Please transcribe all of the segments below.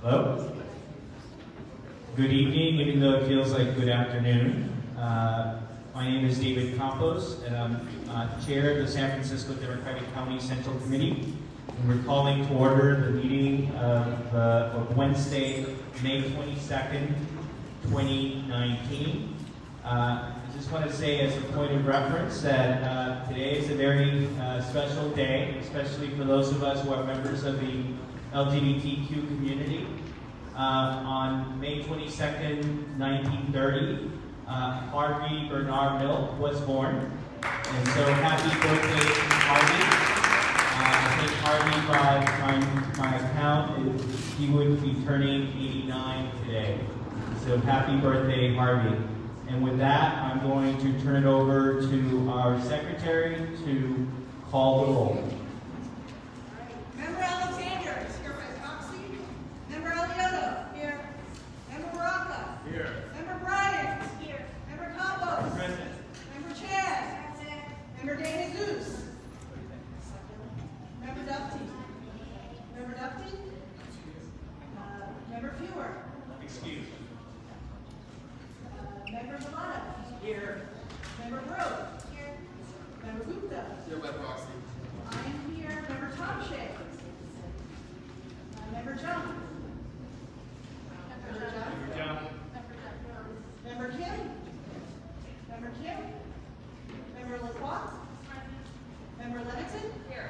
Hello? Good evening, even though it feels like good afternoon. My name is David Campos, and I'm chair of the San Francisco Democratic County Central Committee. And we're calling to order the meeting of Wednesday, May 22nd, 2019. I just want to say as a point of reference that today is a very special day, especially for those of us who are members of the LGBTQ community. On May 22nd, 1930, Harvey Bernard Milk was born. And so happy birthday to Harvey. I think Harvey, by my account, he would be turning 89 today. So happy birthday, Harvey. And with that, I'm going to turn it over to our secretary to call the roll. Member Alexander is here by proxy. Member Aliotto. Here. Member Baraka. Here. Member Bryant. Here. Member Campos. Present. Member Chad. Member De Jesus. Member Dufty. Member Dufty. Member Fewer. Excuse. Member Zamata. Here. Member Broke. Here. Member Gupta. Here by proxy. I am here. Member Tomshay. Member Jones. Member Jones. Member John. Member Kim. Member Kim. Member Lacroix. Member Lennoxon. Here.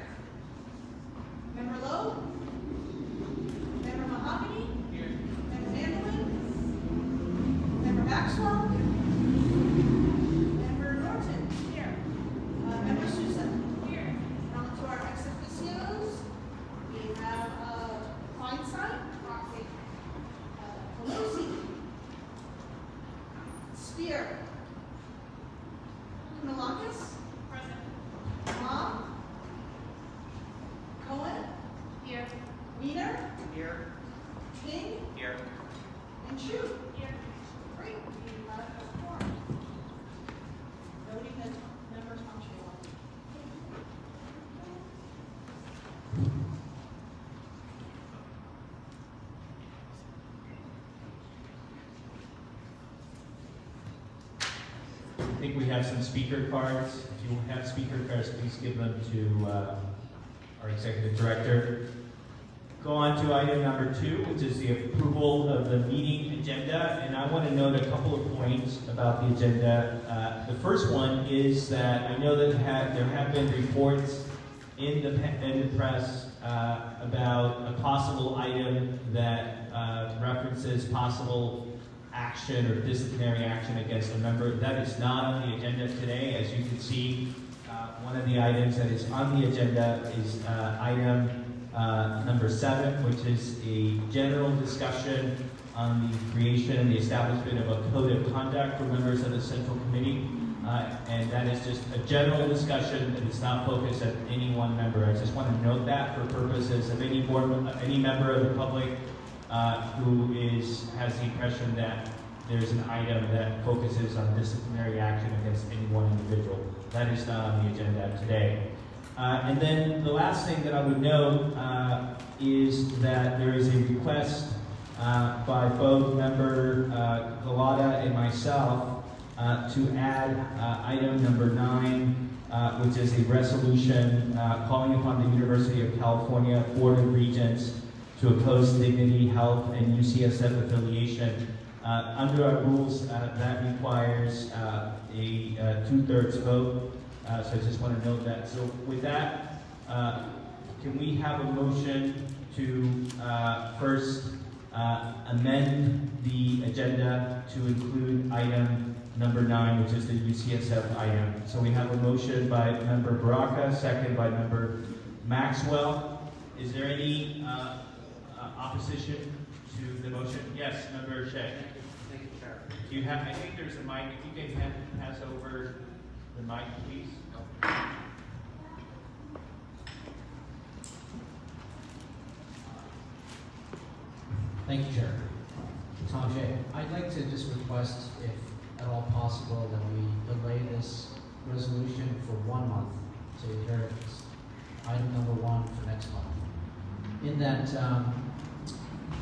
Member Lowe. Member Mahogany. Here. Member Mandolin. Member Maxwell. Member Norton. Here. Member Sousa. Here. On to our SFDCCC. We have Feinstein. Proxy. Pelosi. Spear. Malakis. Present. Mom. Cohen. Here. Wiener. Here. King. Here. And Chu. Here. Great. We have a quorum. Voting as member Tomshay. I think we have some speaker cards. If you have speaker cards, please give them to our executive director. Go on to item number 2, which is the approval of the meeting agenda. And I want to note a couple of points about the agenda. The first one is that I know that there have been reports in the press about a possible item that references possible action or disciplinary action against a member. That is not on the agenda today. As you can see, one of the items that is on the agenda is item number 7, which is a general discussion on the creation and the establishment of a code of conduct for members of the Central Committee. And that is just a general discussion that is not focused at any one member. I just want to note that for purposes of any member of the public who has the impression that there's an item that focuses on disciplinary action against any one individual. That is not on the agenda today. And then the last thing that I would note is that there is a request by both member Galata and myself to add item number 9, which is a resolution calling upon the University of California Board of Regents to oppose dignity, health, and UCSF affiliation. Under our rules, that requires a 2/3 vote. So I just want to note that. So with that, can we have a motion to first amend the agenda to include item number 9, which is the UCSF item? So we have a motion by member Baraka, second by member Maxwell. Is there any opposition to the motion? Yes, member Shea. Thank you, Chair. Do you have? I think there's a mic. If you can pass over the mic, please. Thank you, Chair. Tom Shea. I'd like to just request, if at all possible, that we delay this resolution for 1 month to hear item number 1 for next month. In that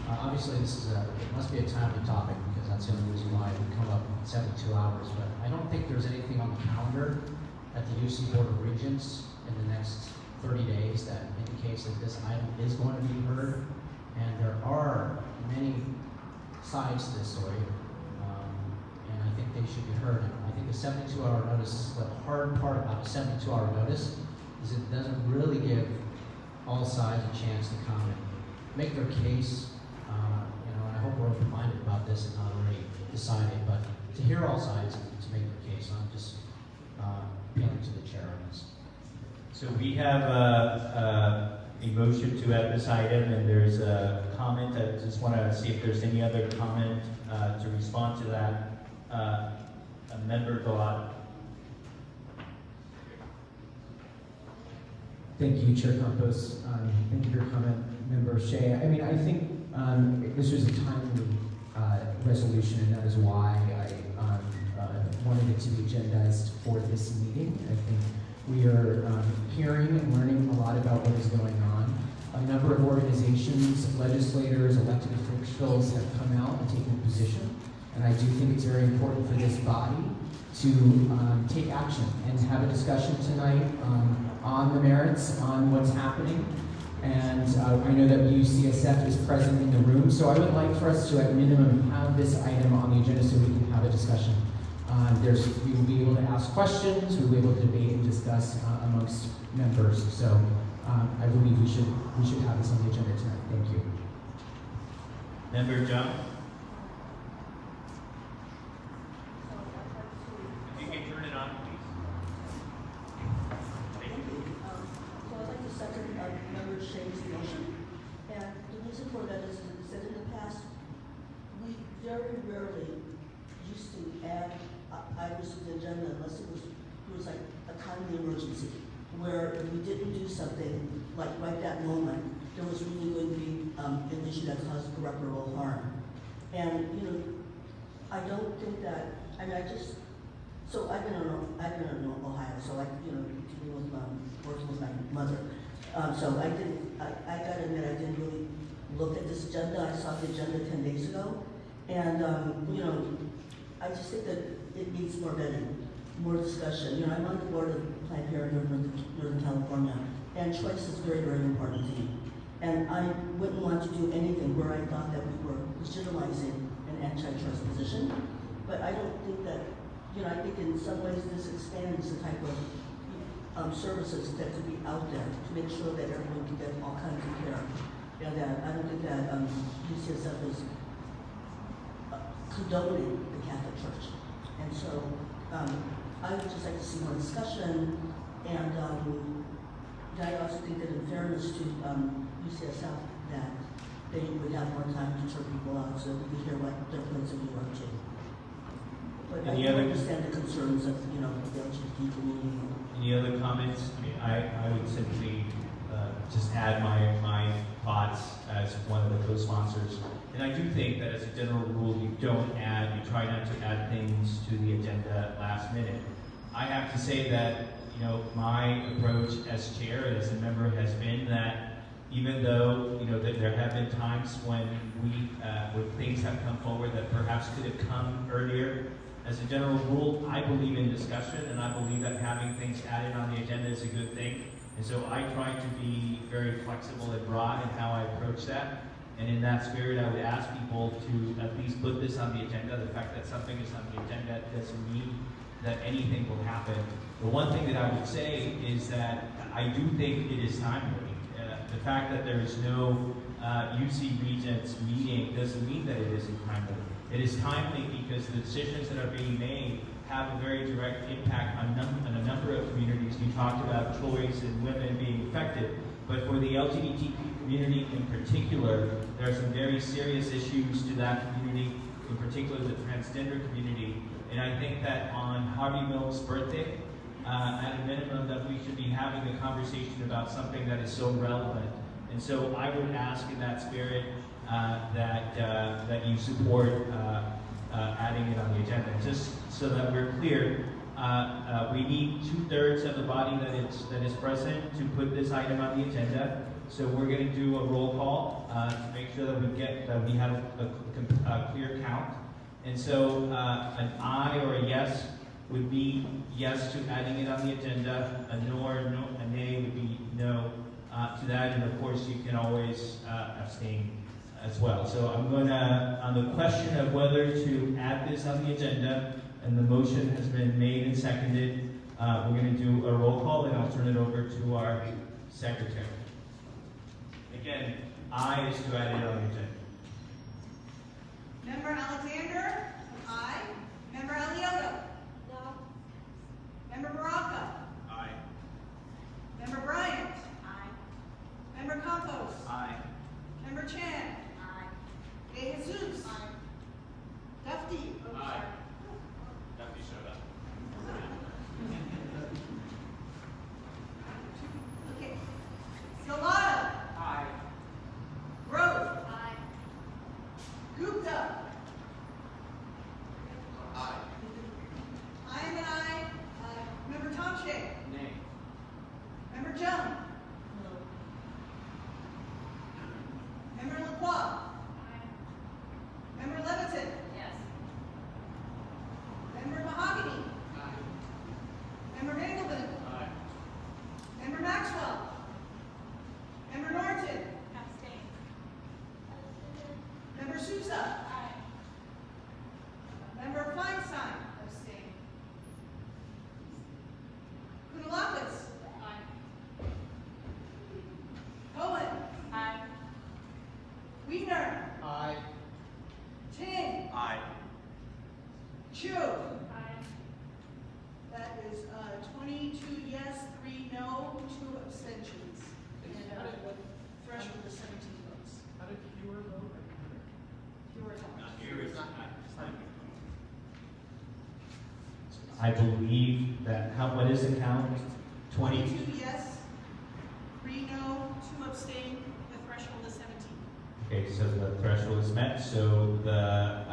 Obviously, it must be a timely topic because that's the only reason why it would come up in 72 hours. But I don't think there's anything on the calendar at the UC Board of Regents in the next 30 days that indicates that this item is going to be heard. And there are many sides to this story, and I think they should be heard. And I think the 72-hour notice, the hard part about a 72-hour notice is it doesn't really give all sides a chance to come and make their case. And I hope we're open-minded about this and not already decided, but to hear all sides and to make their case. I'm just appealing to the chair on this. So we have a motion to add this item, and there's a comment. I just want to see if there's any other comment to respond to that. A member Galata. Thank you, Chair Campos. Thank you for your comment, Member Shea. I mean, I think this was a timely resolution, and that is why I wanted it to be agendized for this meeting. I think we are hearing and learning a lot about what is going on. A number of organizations, legislators, elected officials have come out and taken a position, and I do think it's very important for this body to take action and have a discussion tonight on the merits, on what's happening. And I know that UCSF is present in the room, so I would like for us to, at minimum, have this item on the agenda so we can have a discussion. We will be able to ask questions, we will be able to debate and discuss amongst members. So I believe we should have this on the agenda tonight. Thank you. Member Jones. So If you can turn it on, please. Thank you. So I'd like to second Member Shea's motion. And the reason for that is that in the past, we very rarely used to add items to the agenda unless it was like a timely emergency, where if we didn't do something like right that moment, there was really going to be an issue that caused irreparable harm. And I don't think that. I mean, so I've been in Ohio, so dealing with working with my mother. So I gotta admit, I didn't really look at this agenda. I saw the agenda 10 days ago, and I just think that it needs more vetting, more discussion. I'm on the board of Planned Parenthood in Northern California, and choice is very, very important to me. And I wouldn't want to do anything where I thought that we were legitimizing an anti-choice position. But I don't think that, I think in some ways this expands the type of services that could be out there to make sure that everyone can get all kinds of care. And that I don't think that UCSF is condoning the Catholic Church. And so I would just like to see more discussion, and I also think that in fairness to UCSF, that they would have more time to turn people out so we could hear what their points of view are too. But I do understand the concerns of the LGBT community. Any other comments? I mean, I would simply just add my thoughts as one of the co-sponsors. And I do think that as a general rule, you try not to add things to the agenda last minute. I have to say that, my approach as chair and as a member has been that even though, that there have been times when when things have come forward that perhaps could have come earlier, as a general rule, I believe in discussion, and I believe that having things added on the agenda is a good thing. And so I try to be very flexible and broad in how I approach that. And in that spirit, I would ask people to at least put this on the agenda. The fact that something is on the agenda doesn't mean that anything will happen. The one thing that I would say is that I do think it is timely. The fact that there is no UC Regents meeting doesn't mean that it isn't timely. It is timely because the decisions that are being made have a very direct impact on a number of communities. You talked about choice and women being affected, but for the LGBT community in particular, there are some very serious issues to that community, in particular the transgender community. And I think that on Harvey Milk's birthday, at a minimum, that we should be having a conversation about something that is so relevant. And so I would ask in that spirit that you support adding it on the agenda. Just so that we're clear, we need 2/3 of the body that is present to put this item on the agenda. So we're going to do a roll call to make make sure that we have a clear count. And so an aye or a yes would be yes to adding it on the agenda. A no or a nay would be no to that. And of course, you can always abstain as well. So I'm going to, on the question of whether to add this on the agenda, and the motion has been made and seconded, we're going to do a roll call, and I'll turn it over to our secretary. Again, aye is to add it on the agenda. Member Alexander? Aye. Member Alioto? No. Member Baraka? Aye. Member Bryant? Aye. Member Campos? Aye. Member Chan? Aye. De Jesus? Aye. Dufty? Aye. Duffy showed up. Okay. Salata? Aye. Grove? Aye. Gupta? Aye. I am an aye. Member Tomshay? Nay. Member Jung? No. Member Lacroix? Member Leviton? Yes. Member Mahogany? Aye. Member Mangleton? Aye. Member Maxwell? Member Norton? Abstain. Member Sousa? Aye. Member Feinstein? Abstain. Kounalakis? Aye. Cohen? Aye. Wiener? Aye. Ting? Aye. Chu? Aye. That is 22 yes, 3 no, 2 abstentions. And the threshold is 17 votes. How did fewer vote? Fewer times. Fewer is not. I believe that, what is the count? 20? 22 yes, 3 no, 2 abstain, the threshold is 17. Okay, so the threshold is met. So the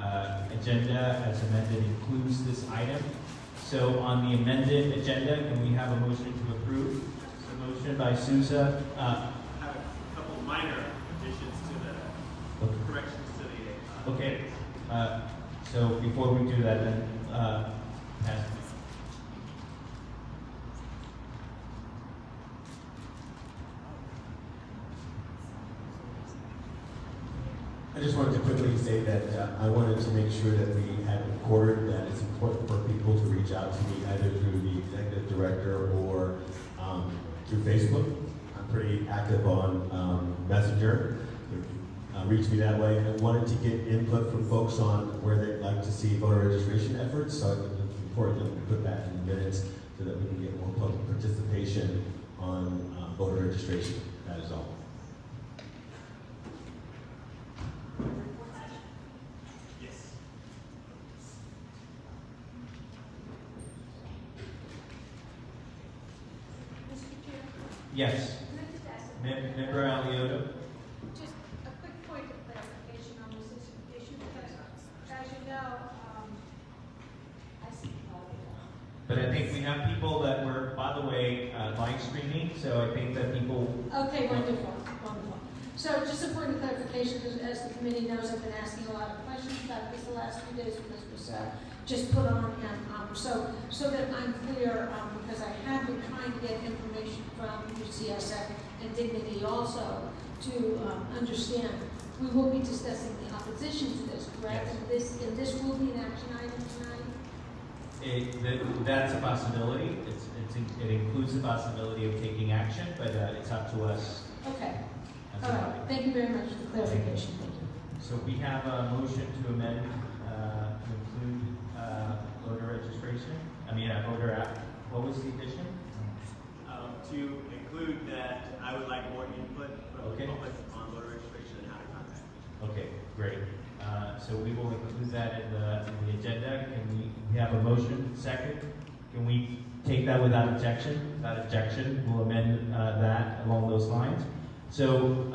agenda as amended includes this item. So on the amended agenda, can we have a motion to approve? So motion by Sousa. Have a couple minor additions to the corrections to the. Okay. So before we do that, then pass. I just wanted to quickly say that I wanted to make sure that we had recorded that it's important for people to reach out to me either through the executive director or through Facebook. I'm pretty active on Messenger. Reach me that way. I wanted to get input from folks on where they'd like to see voter registration efforts, so I think it's important that we put that in the minutes so that we can get more public participation on voter registration. That is all. Yes. Mr. Chair, Yes. can I just ask a Member Alioto. Just a quick point of clarification on this issue, because as you know, I see But I think we have people that were, by the way, live streaming, so I think that people. Okay, wonderful, wonderful. So just a point of clarification, because as the committee knows, I've been asking a lot of questions about this the last few days when this was just put on, and so that I'm clear, because I have been trying to get information from UCSF and Dignity also to understand. We will be discussing the opposition to this, correct? Yes. And this will be an action item tonight? That's a possibility. It includes the possibility of taking action, but it's up to us. Okay, As all a right. body. Thank you very much for the clarification. Thank you. So we have a motion to amend to include voter registration. Voter app. What was the addition? To include that, I would like more input from Okay. the public on voter registration and how to contact me. Okay, great. So we will include that in the agenda. Can we have a motion second? Can we take that without objection? Without objection, we'll amend that along those lines. So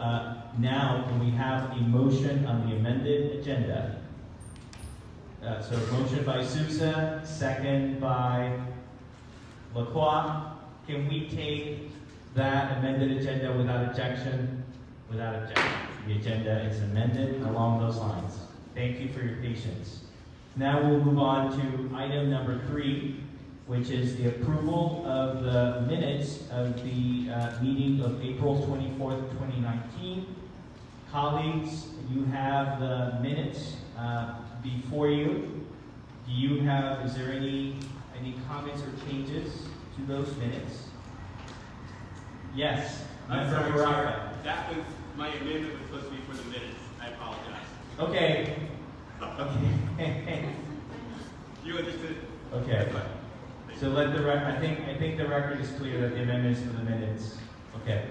now, can we have a motion on the amended agenda? So motion by Sousa, second by Lacroix. Can we take that amended agenda without objection? Without objection. the agenda is amended along those lines. Thank you for your patience. Now we'll move on to item number 3, which is the approval of the minutes of the meeting of April 24th, 2019. Colleagues, you have the minutes before you. Is there any comments or changes to those minutes? Yes. I'm Member sorry, Baraka. Chair. That was, my amendment was supposed to be for the minutes. I apologize. Okay. Okay. You understood? Okay. That's fine. Thank So you. let the I think the record is clear that the amendment is for the minutes. Okay.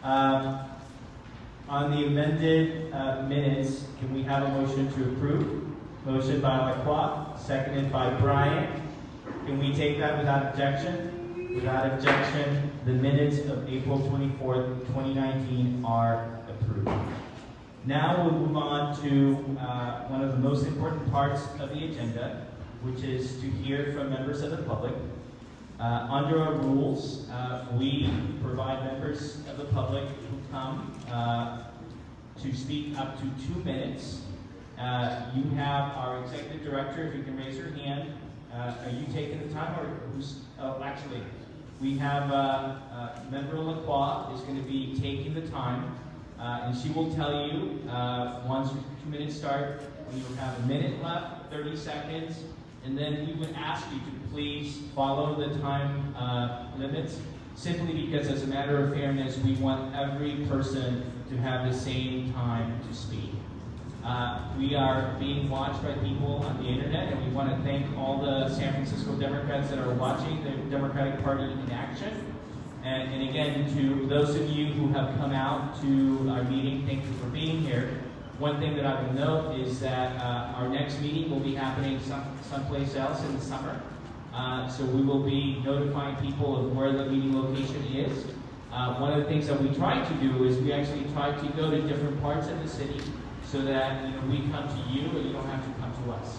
On the amended minutes, can we have a motion to approve? Motion by Lacroix, seconded by Bryant. Can we take that without objection? Without objection, the minutes of April 24th, 2019 are approved. Now we'll move on to one of the most important parts of the agenda, which is to hear from members of the public. Under our rules, we provide members of the public who come to speak up to 2 minutes. You have our executive director, if you can raise your hand. Are you taking the time, or who's? Oh, actually, we have Member Lacroix is going to be taking the time, and she will tell you once your 2 minutes start, when you have a minute left, 30 seconds, and then we would ask you to please follow the time limits, simply because as a matter of fairness, we want every person to have the same time to speak. We are being watched by people on the internet, and we want to thank all the San Francisco Democrats that are watching the Democratic Party in action. And again, to those of you who have come out to our meeting, thank you for being here. One thing that I will note is that our next meeting will be happening someplace else in the summer. So we will be notifying people of where the meeting location is. One of the things that we try to do is we actually try to go to different parts of the city so that we come to you and you don't have to come to us.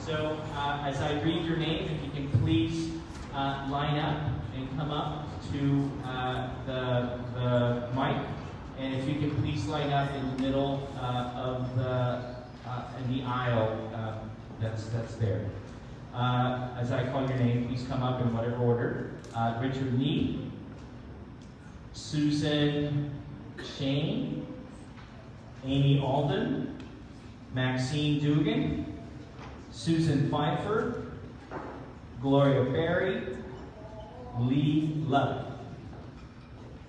So as I read your names, if you can please line up and come up to the mic, and if you can please line up in the middle of in the aisle that's there. As I call your name, please come up in whatever order. Richard Nee, Susan Shane, Amy Alden, Maxine Dugan, Susan Pfeiffer, Gloria Berry, Lee Love.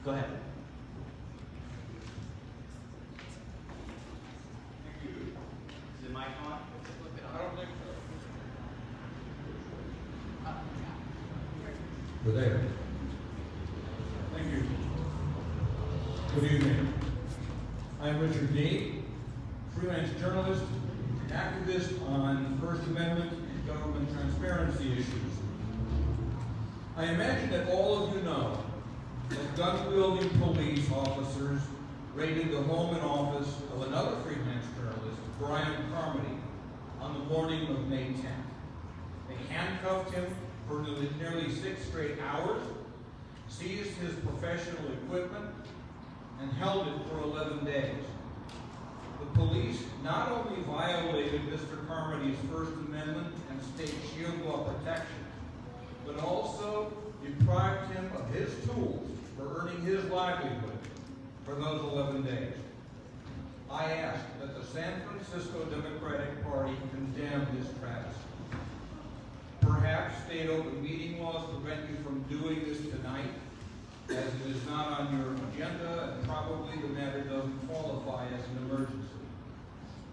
Go ahead. Is the mic on? I don't think so. We're there. Thank you. Good evening. I'm Richard Nee, freelance journalist, activist on First Amendment and government transparency issues. I imagine that all of you know that gun-wielding police officers raided the home and office of another freelance journalist, Brian Carmody, on the morning of May 10th. They handcuffed him for nearly 6 straight hours, seized his professional equipment, and held it for 11 days. The police not only violated Mr. Carmody's First Amendment and state shield law protection, but also deprived him of his tools for earning his livelihood for those 11 days. I ask that the San Francisco Democratic Party condemn this travesty. Perhaps state open meeting laws prevent you from doing this tonight, as it is not on your agenda and probably the matter doesn't qualify as an emergency.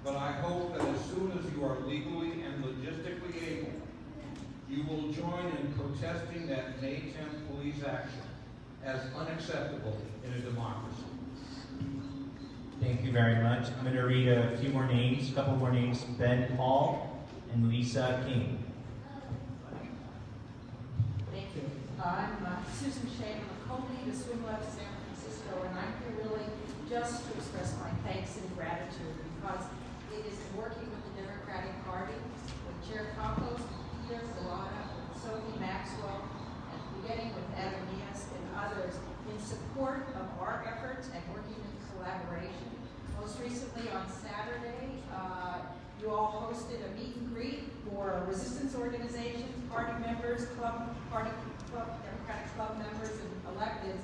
But I hope that as soon as you are legally and logistically able, you will join in protesting that May 10th police action as unacceptable in a democracy. Thank you very much. I'm going to read a few more names, a couple more names. Ben Hall and Lisa King. Thank you. I'm Susan Shane. I'm a co-lead of Swim Left San Francisco, and I'm here really just to express my thanks and gratitude because it is working with the Democratic Party, with Chair Campos, Peter Zalata, Sophie Maxwell, and beginning with Adam Diaz and others in support of our efforts and working in collaboration Most recently on Saturday, you all hosted a meet and greet for resistance organizations, party members, Democratic club members and electeds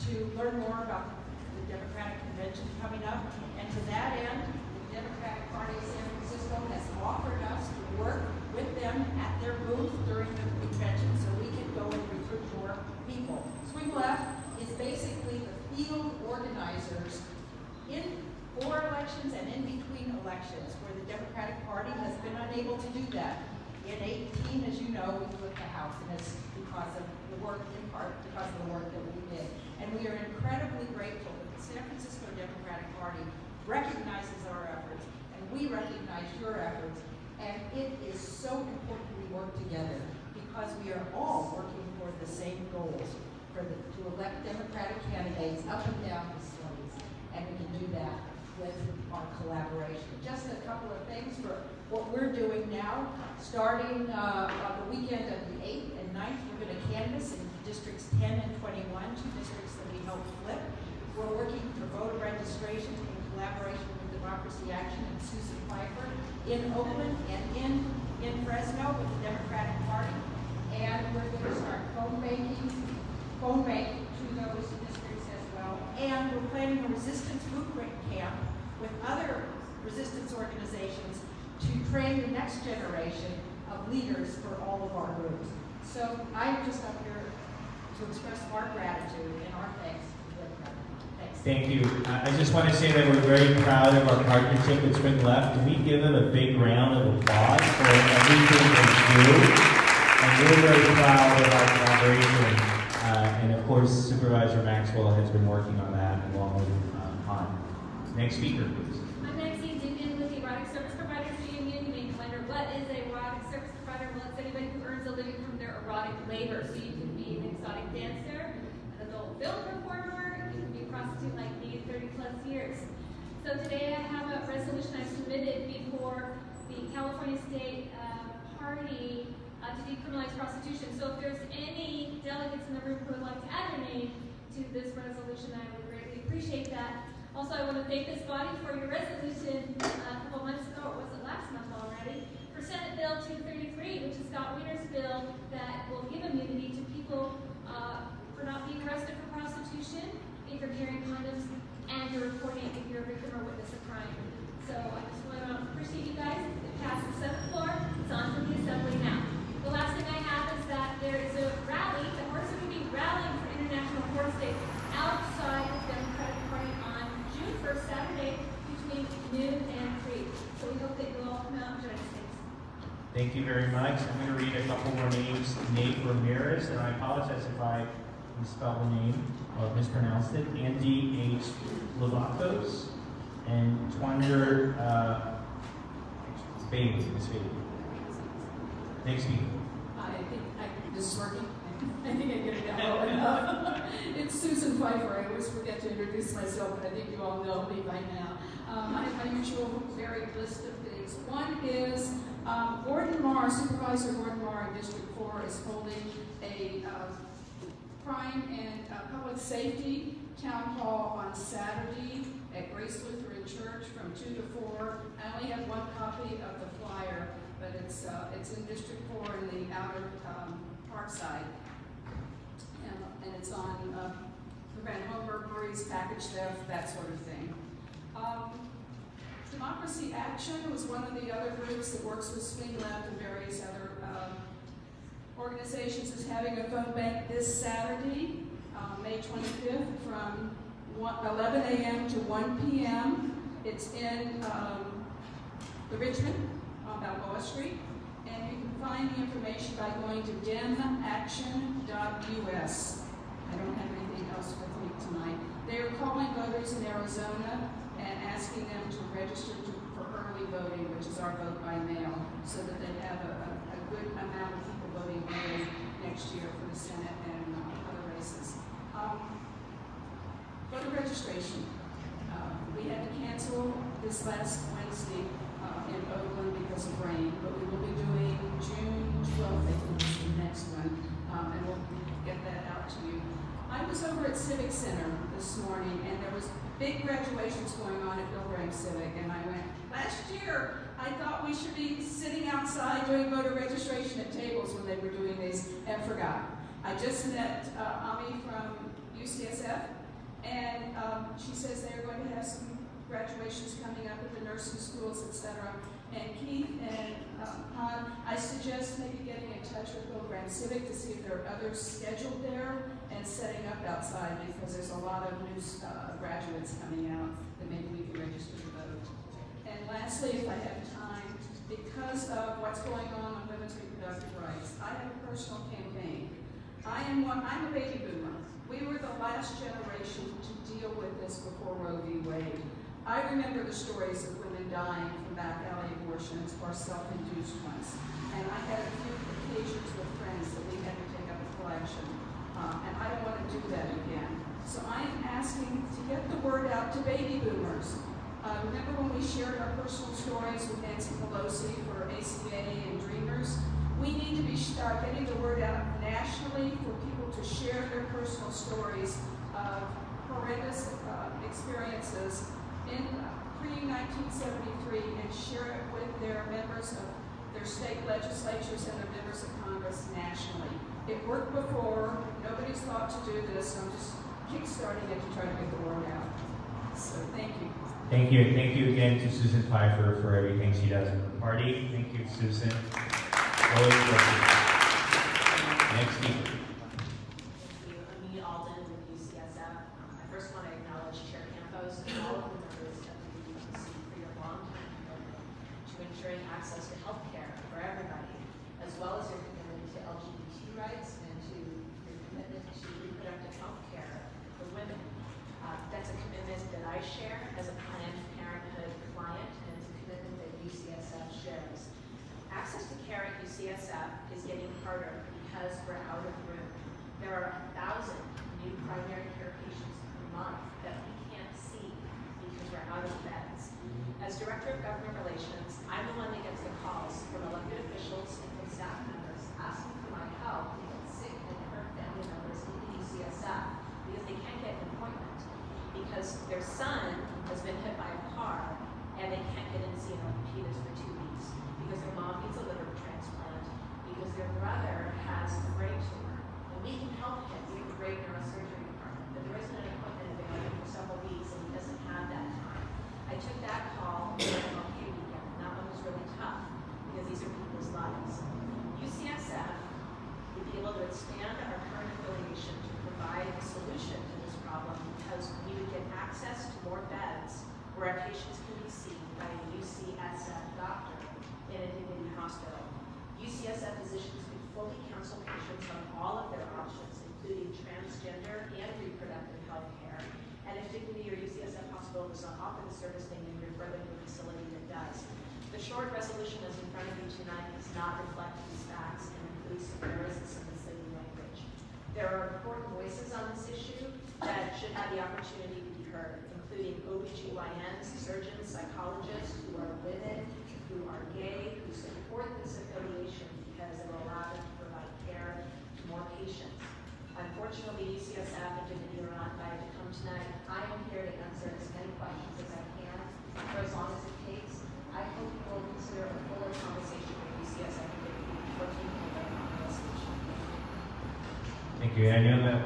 to learn more about the Democratic Convention coming up. And to that end, the Democratic Party of San Francisco has offered us to work with them at their booth during the convention so we can go and recruit more people. Swing Left is basically the field organizers for elections and in between elections, where the Democratic Party has been unable to do that. In 2018, as you know, we flipped the House, and it's because of the work, in part because of the work that we did. And we are incredibly grateful that the San Francisco Democratic Party recognizes our efforts, and we recognize your efforts. And it is so important we work together because we are all working for the same goals, to elect Democratic candidates up and down the slates. And we can do that with our collaboration. Just a couple of things for what we're doing now. Starting on the weekend of the 8th and 9th, we're going to canvass in districts 10 and 21, two districts that we helped flip. We're working for voter registration in collaboration with Democracy Action and Susan Pfeiffer in Oakland and in Fresno with the Democratic Party. And we're going to start phone banking to those districts as well. And we're planning a resistance boot camp with other resistance organizations to train the next generation of leaders for all of our groups. So I'm just up here to express our gratitude and our thanks to the Democratic Party. Thanks. Thank you. I just want to say that we're very proud of our partnership with Swing Left. Can we give them a big round of applause for everything they do? And we're very proud of our collaboration. And of course, Supervisor Maxwell has been working on that along with Han. Next speaker, please. I'm Maxine Dignan with the Erotic Service Providers Union. You may wonder, what is a erotic service provider? Well, it's anybody who earns a living from their erotic labor. So you can be an exotic dancer, an adult film performer, you can be a prostitute like me, 30 plus years. So today I have a resolution I submitted before the California State Party to decriminalize prostitution. So if there's any delegates in the room who would like to add their name to this resolution, I would greatly appreciate that. Also, I want to thank this body for your resolution a couple months ago, or was it last month already, for Senate Bill 233, which is Scott Wiener's bill that will give immunity to people for not being arrested for prostitution if you're carrying condoms and you're reporting if you're a victim or witness of crime. So I just want to appreciate you guys. It passed the Senate floor. It's on to the Assembly now. The last thing I have is that there is a rally, the Horse are going to be rallying for International Horse Day outside the Democratic Party on June 1st, Saturday, between noon and 3. So we hope that you'll all come out and join us. Thank you very much. I'm going to read a couple more names. Nate Ramirez, and I apologize if I misspelled the name or mispronounced it. Andy H. Lavacos and Twander Bailey. Miss Bailey. Next speaker. This is working. I think I get it now well enough. It's Susan Pfeiffer. I always forget to introduce myself, but I think you all know me by now. I have my usual varied list of things. One is Gordon Marr, Supervisor Gordon Marr in District 4 is holding a crime and public safety town hall on Saturday at Grace Lutheran Church from 2 to 4. I only have one copy of the flyer, but it's in District 4 in the outer park side. And it's on prevent home burglaries, package theft, that sort of thing. Democracy Action was one of the other groups that works with Swing Left and various other organizations, is having a phone bank this Saturday, May 25th, from 11 a.m. to 1 p.m. It's in the Richmond on Balboa Street, and you can find the information by going to demaction.us. I don't have anything else with me tonight. They are calling voters in Arizona and asking them to register for early voting, which is our vote by mail, so that they have a good amount of people voting early next year for the Senate and other races. Voter registration. We had to cancel this last Wednesday in Oakland because of rain, but we will be doing June 12th, I think is the next one, and we'll get that out to you. I was over at Civic Center this morning, and there was big graduations going on at Bill Graham Civic, and I went, last year, I thought we should be sitting outside doing voter registration at tables when they were doing these, and forgot. I just met Ami from UCSF, and she says they're going to have some graduations coming up at the nursing schools, etc. And Keith and Han, I suggest maybe getting in touch with Bill Graham Civic to see if there are others scheduled there and setting up outside, because there's a lot of new graduates coming out that maybe we can register to vote. And lastly, if I have time, because of what's going on women's reproductive rights, I have a personal campaign. I'm a baby boomer. We were the last generation to deal with this before Roe v. Wade. I remember the stories of women dying from back alley abortions or self-induced ones. And I had a few occasions with friends that we had to take up a collection. And I don't want to do that again. So I am asking to get the word out to baby boomers. Remember when we shared our personal stories with Nancy Pelosi for ACA and Dreamers? We need to be getting the word out nationally for people to share their personal stories of horrendous experiences in pre-1973 and share it with their members of their state legislatures and their members of Congress nationally. It worked before. Nobody's thought to do this. So I'm just kickstarting it to try to get the word out. So thank you. Thank you, and thank you again to Susan Pfeiffer for everything she does for the party. Thank you, Susan. Always welcome. Next speaker. I first want to acknowledge Chair Campos and all of the members of the UCC for your long-time commitment to ensuring access to health care for everybody, as well as your commitment to LGBT rights and to your commitment to reproductive health care for women. That's a commitment that I share as a Planned Parenthood client, and it's a commitment that UCSF shares. Access to care at UCSF is getting harder because we're out of room. There are 1,000 new primary care patients per month that we can't see because we're out of beds. As Director of Government Relations, I'm the one that gets the calls from elected officials and from staff members asking for my help to get sick and hurt family members into UCSF because they can't get an appointment because their son has been hit by a car and they can't get in to see an orthopedist for 2 weeks because their mom needs a liver transplant, because their brother has a brain tumor. And we can help him. We have a great neurosurgery department, but there isn't an appointment available for several weeks and he doesn't have that time. I took that call on an okay weekend, and that one was really tough because these are people's lives. UCSF would be able to expand our current affiliation to provide a solution to this problem because we would get access to more beds where our patients can be seen by a UCSF doctor in a dignity hospital. UCSF physicians could fully counsel patients on all of their options, including transgender and reproductive health care. And if Dignity or UCSF hospital does not offer the service, they may refer them to a facility that does. The short resolution that's in front of you tonight does not reflect these facts and includes some errors and some misleading language. There are important voices on this issue that should have the opportunity to be heard, including OBGYNs, surgeons, psychologists who are women, who are gay, who support this affiliation because it will allow them to provide care to more patients. Unfortunately, UCSF and Dignity are not invited to come tonight. I am here to answer as many questions as I can for as long as it takes. I hope you will consider a fuller conversation with UCSF and Dignity before taking a vote on the resolution. Thank you. And I know that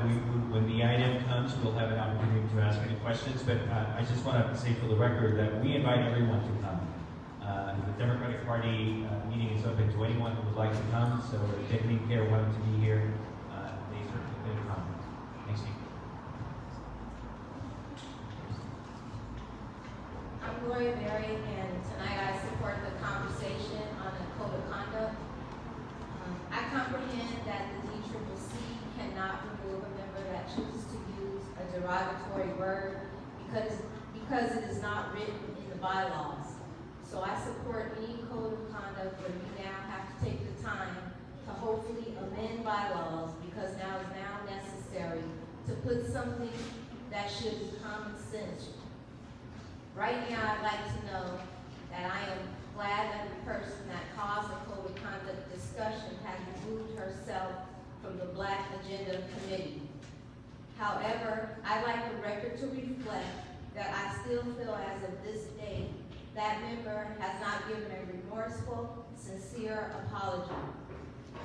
when the item comes, we'll have an opportunity to ask any questions, but I just want to say for the record that we invite everyone to come. The Democratic Party meeting is open to anyone who would like to come, so if Dignity Care wanted to be here, they certainly could come. Thanks, Steve. I'm Gloria Berry, and tonight I support the conversation on the code of conduct. I comprehend that the DCCC cannot remove a member that chooses to use a derogatory word because it is not written in the bylaws. So I support any code of conduct where we now have to take the time to hopefully amend bylaws because now is now necessary to put something that should be common sense. Right now, I'd like to know that I am glad that the person that caused the code of conduct discussion has removed herself from the Black Agenda Committee. However, I'd like the record to reflect that I still feel as of this day, that member has not given a remorseful, sincere apology.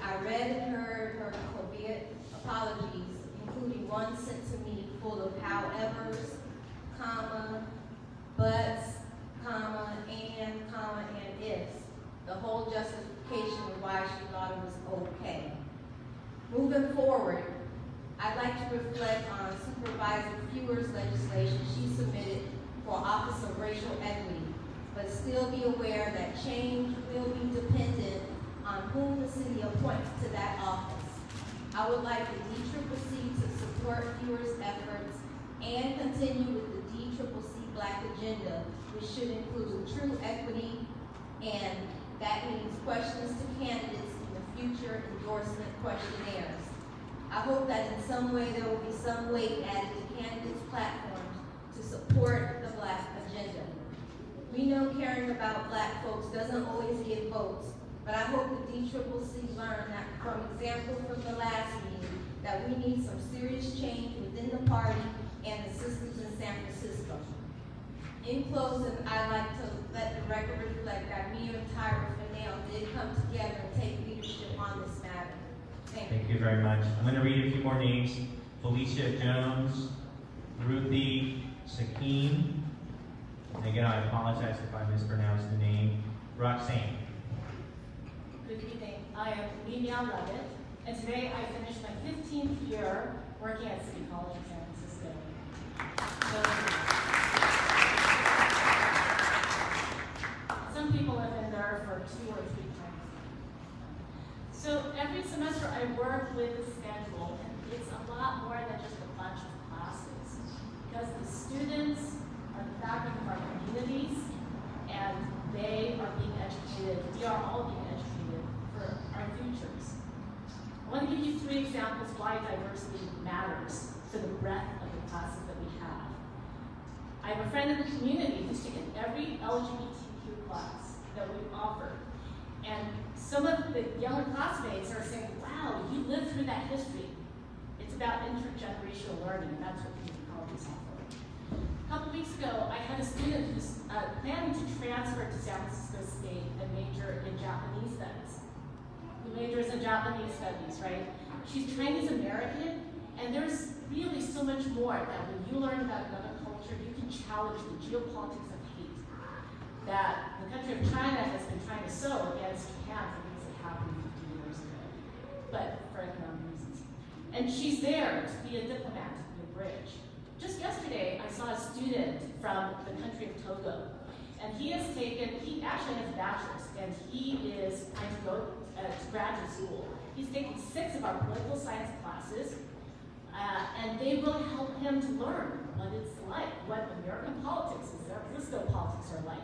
I read and heard her COVID apologies, including one sent to me full of howevers, comma, buts, comma, and ifs. The whole justification of why she thought it was okay. Moving forward, I'd like to reflect on Supervisor Fewer's legislation she submitted for Office of Racial Equity, but still be aware that change will be dependent on whom the city appoints to that office. I would like the DCCC to support Fewer's efforts and continue with the DCCC Black Agenda, which should include true equity, and that means questions to candidates in the future endorsement questionnaires. I hope that in some way there will be some weight added to candidates' platforms to support the Black Agenda. We know caring about Black folks doesn't always get votes, but I hope the DCCC learned that from example from the last meeting that we need some serious change within the party and the systems in San Francisco. In closing, I'd like to let the record reflect that me and Tyra Fennell did come together and take leadership on this matter. Thank you very much. I'm going to read a few more names. Felicia Jones, Ruthie Sakim, and again, I apologize if I mispronounced the name, Roxanne. Good evening. I am Mia Levitt, and today I finished my 15th year working at City College in San Francisco. Some people have been there for 2 or 3 times. So every semester I work with the schedule, and it's a lot more than just a bunch of classes, because the students are the fabric of our communities, and they are being educated. We are all being educated for our futures. I want to give you 3 examples why diversity matters for the breadth of the classes that we have. I have a friend in the community who's taken every LGBTQ class that we've offered. And some of the younger classmates are saying, wow, you lived through that history. It's about intergenerational learning, and that's what community colleges offer. A couple weeks ago, I had a student who's planning to transfer to San Francisco State and major in Japanese studies. Who majors in Japanese studies, right? She's Chinese American, and there's really so much more that when you learn about another culture, you can challenge the geopolitics of hate that the country of China has been trying to sow against Japan for things that happened 50 years ago, but for economic reasons. And she's there to be a diplomat, to be a bridge. Just yesterday, I saw a student from the country of Togo, and he actually has a bachelor's, and he is trying to go to graduate school. He's taking 6 of our political science classes, and they will help him to learn what it's like, what American politics is, San Francisco politics are like.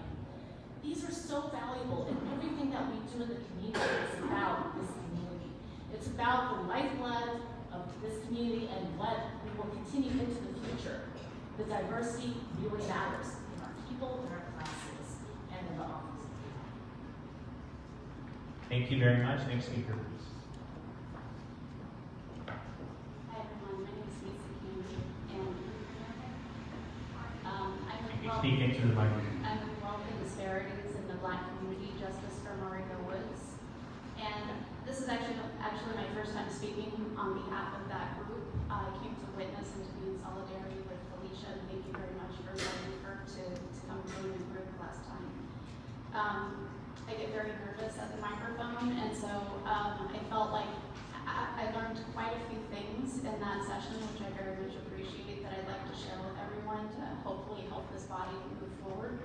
These are so valuable, and everything that we do in the community is about this community. It's about the lifeblood of this community and what we will continue into the future. The diversity really matters in our people, in our classes, and in the office. Thank you very much. Next speaker, please. Hi everyone, my name is Lisa Kennedy, and You can speak into the microphone. I'm involved in disparities in the Black community, Justice for Marika Woods, and this is actually my first time speaking on behalf of that group. I came to witness and to be in solidarity with Felicia, and thank you very much for letting her to come join the group last time. I get very nervous at the microphone, and so I felt like I learned quite a few things in that session, which I very much appreciate, that I'd like to share with everyone to hopefully help this body move forward.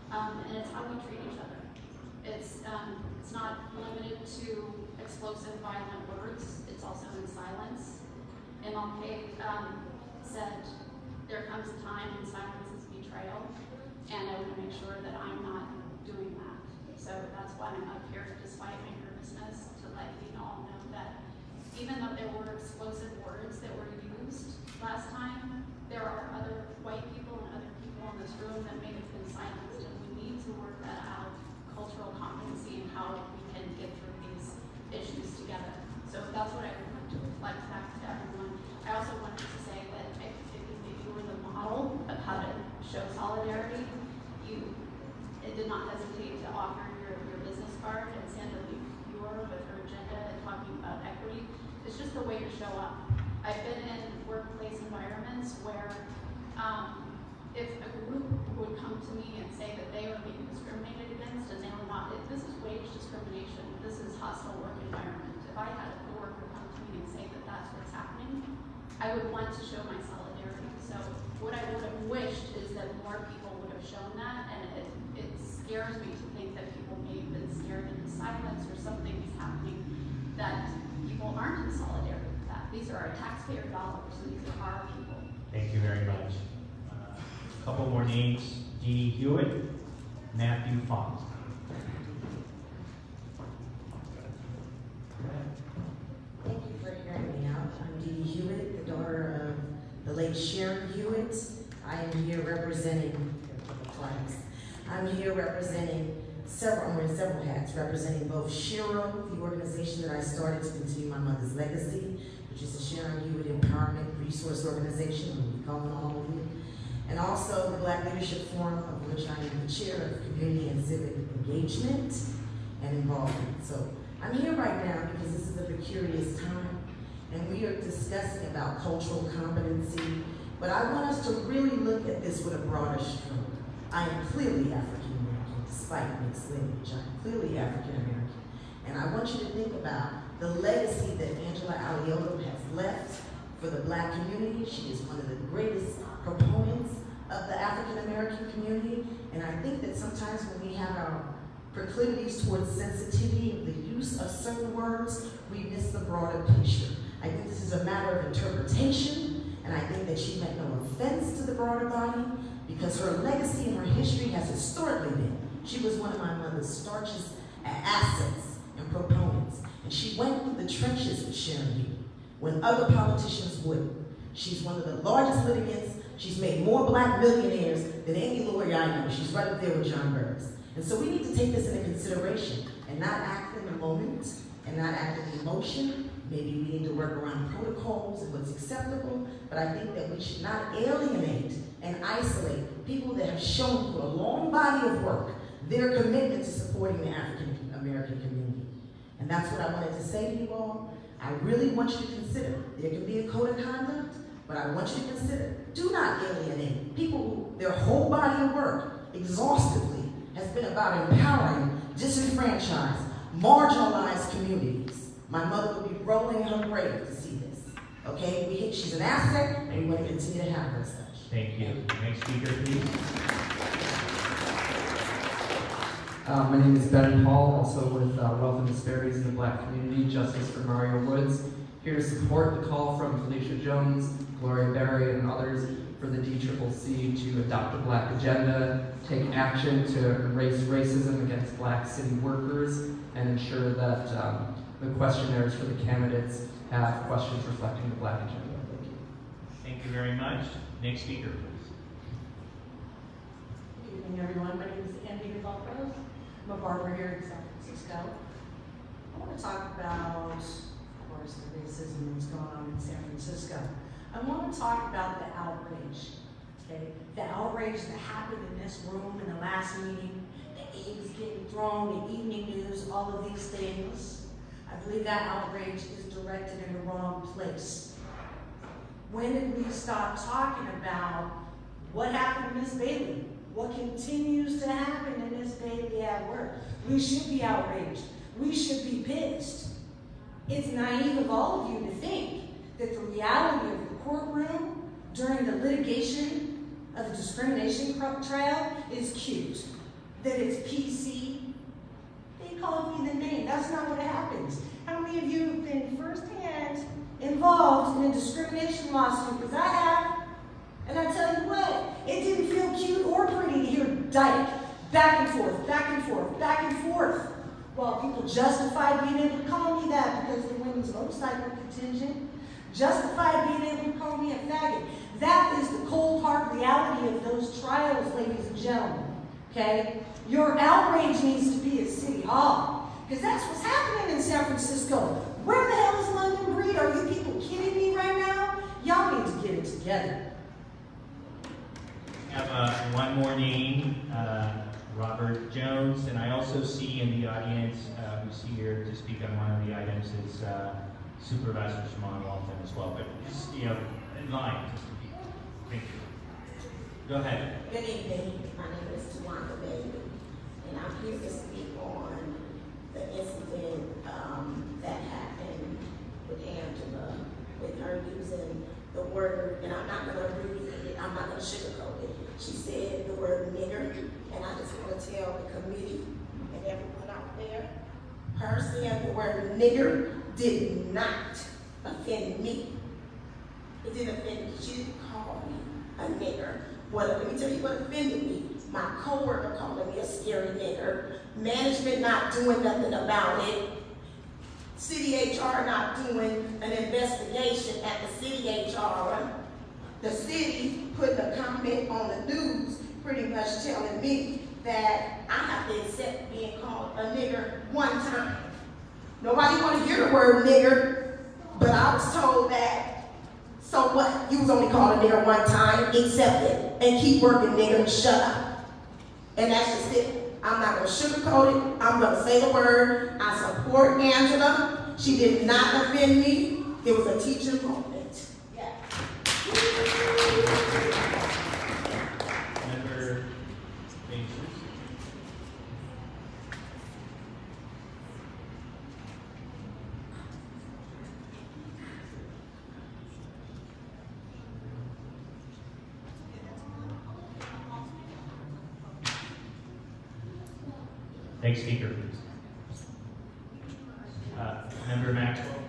And it's how we treat each other. It's not limited to explosive, violent words. It's also in silence. MLK said, there comes a time when silence is betrayal, and I want to make sure that I'm not doing that. So that's why I'm up here, despite my nervousness, to let you all know that even though there were explosive words that were used last time, there are other white people and other people in this room that may have been silenced, and we need to work that out, cultural competency, and how we can get through these issues together. So that's what I want to reflect back to everyone. I also wanted to say that I think that you were the model of how to not hesitate to offer your business card, and Sandra Buer with her agenda and talking about equity. It's just the way to show up. I've been in workplace environments where if a group would come to me and say that they were being discriminated against and they were not, this is wage discrimination, this is hostile work environment. If I had a coworker come to me and say that that's what's happening, I would want to show my solidarity. So what I would have wished is that more people would have shown that, and it scares me to think that people may have been scared into silence or something is happening that people aren't in solidarity with that. These are our taxpayer dollars, and these are our people. Thank you very much. A couple more names: Dee Hewitt, Matthew Font. Thank you for hearing me out. I'm Dee Hewitt, the daughter of the late Sharon Hewitt. I am here representing clients. I'm here representing I'm wearing several hats, representing both SHERO, the organization that I started to continue my mother's legacy, which is the Sharon Hewitt Empowerment Resource Organization, I'm going to be calling all of you, and also the Black Leadership Forum, of which I am the chair of community and civic engagement and involvement. So I'm here right now because this is a precarious time, and we are discussing about cultural competency, but I want us to really look at this with a broader stroke. I am clearly African American, despite mixed lineage. I'm clearly African American. And I want you to think about the legacy that Angela Alioto has left for the Black community. She is one of the greatest proponents of the African American community. And I think that sometimes when we have our proclivities towards sensitivity of the use of certain words, we miss the broader picture. I think this is a matter of interpretation, and I think that she meant no offense to the broader body, because her legacy and her history has historically been, she was one of my mother's starches, assets, and proponents. And she went through the trenches with Sharon Hewitt when other politicians wouldn't. She's one of the largest litigants. She's made more Black millionaires than any lawyer I know. She's right up there with John Burroughs. And so we need to take this into consideration and not act in the moment and not act in emotion. Maybe we need to work around protocols and what's acceptable, but I think that we should not alienate and isolate people that have shown through a long body of work their commitment to supporting the African American community. And that's what I wanted to say to you all. I really want you to consider, there can be a code of conduct, but I want you to consider, do not alienate people who, their whole body of work, exhaustively, has been about empowering disenfranchised, marginalized communities. My mother would be rolling in her grave to see this. Okay, she's an asset, and we want to continue to have her as such. Thank you. Next speaker, please. My name is Ben Hall, also with Wealth and Disparities in the Black Community, Justice for Mario Woods. Here to support the call from Felicia Jones, Gloria Berry, and others for the DCCC to adopt a Black agenda, take action to erase racism against Black city workers, and ensure that the questionnaires for the candidates have questions reflecting the Black agenda. Thank you. Thank you very much. Next speaker, please. Good evening, everyone. My name is Andy Valpros. I'm a barber here in San Francisco. I want to talk about, of course, the racism that's going on in San Francisco. I want to talk about the outrage, okay? The outrage that happened in this room in the last meeting, the eggs getting thrown, the evening news, all of these things. I believe that outrage is directed in the wrong place. When did we stop talking about what happened to Miss Bailey? What continues to happen in Miss Bailey at work? We should be outraged. We should be pissed. It's naive of all of you to think that the reality of the courtroom during the litigation of the discrimination trial is cute, that it's PC. They call me the name. That's not what happens. How many of you have been firsthand involved in a discrimination lawsuit? Because I have. And I tell you what, it didn't feel cute or pretty to hear Dyke back and forth, back and forth, back and forth, while people justify being able to call me that because the women's motorcycle contingent, justify being able to call me a faggot. That is the cold hard reality of those trials, ladies and gentlemen, okay? Your outrage needs to be at City Hall, because that's what's happening in San Francisco. Where the hell is London Breed? Are you people kidding me right now? Y'all need to get it together. We have one more name, Robert Jones, and I also see in the audience, who's here to speak on one of the items is Supervisor Shimon Walton as well, but just, in line, just to keep. Thank you. Go ahead. Good evening. My name is Tawanda Bailey, and I'm here to speak on the incident that happened with Angela, with her using the word, and I'm not going to abbreviate it, I'm not going to sugarcoat it. She said the word nigger, and I just want to tell the committee and everyone out there, her saying the word nigger did not offend me. It didn't offend me. She didn't call me a nigger. Let me tell you what offended me. My coworker calling me a scary nigger. Management not doing nothing about it. City HR not doing an investigation at the city HR. The city putting a comment on the news pretty much telling me that I have to accept being called a nigger one time. Nobody want to hear the word nigger, but I was told that, so what? You was only called a nigger one time, accept it, and keep working, nigger, and shut up. And that's just it. I'm not going to sugarcoat it. I'm going to say the word. I support Angela. She did not offend me. It was a teaching moment. Yeah. Member Baines. Next speaker, please. Member Maxwell.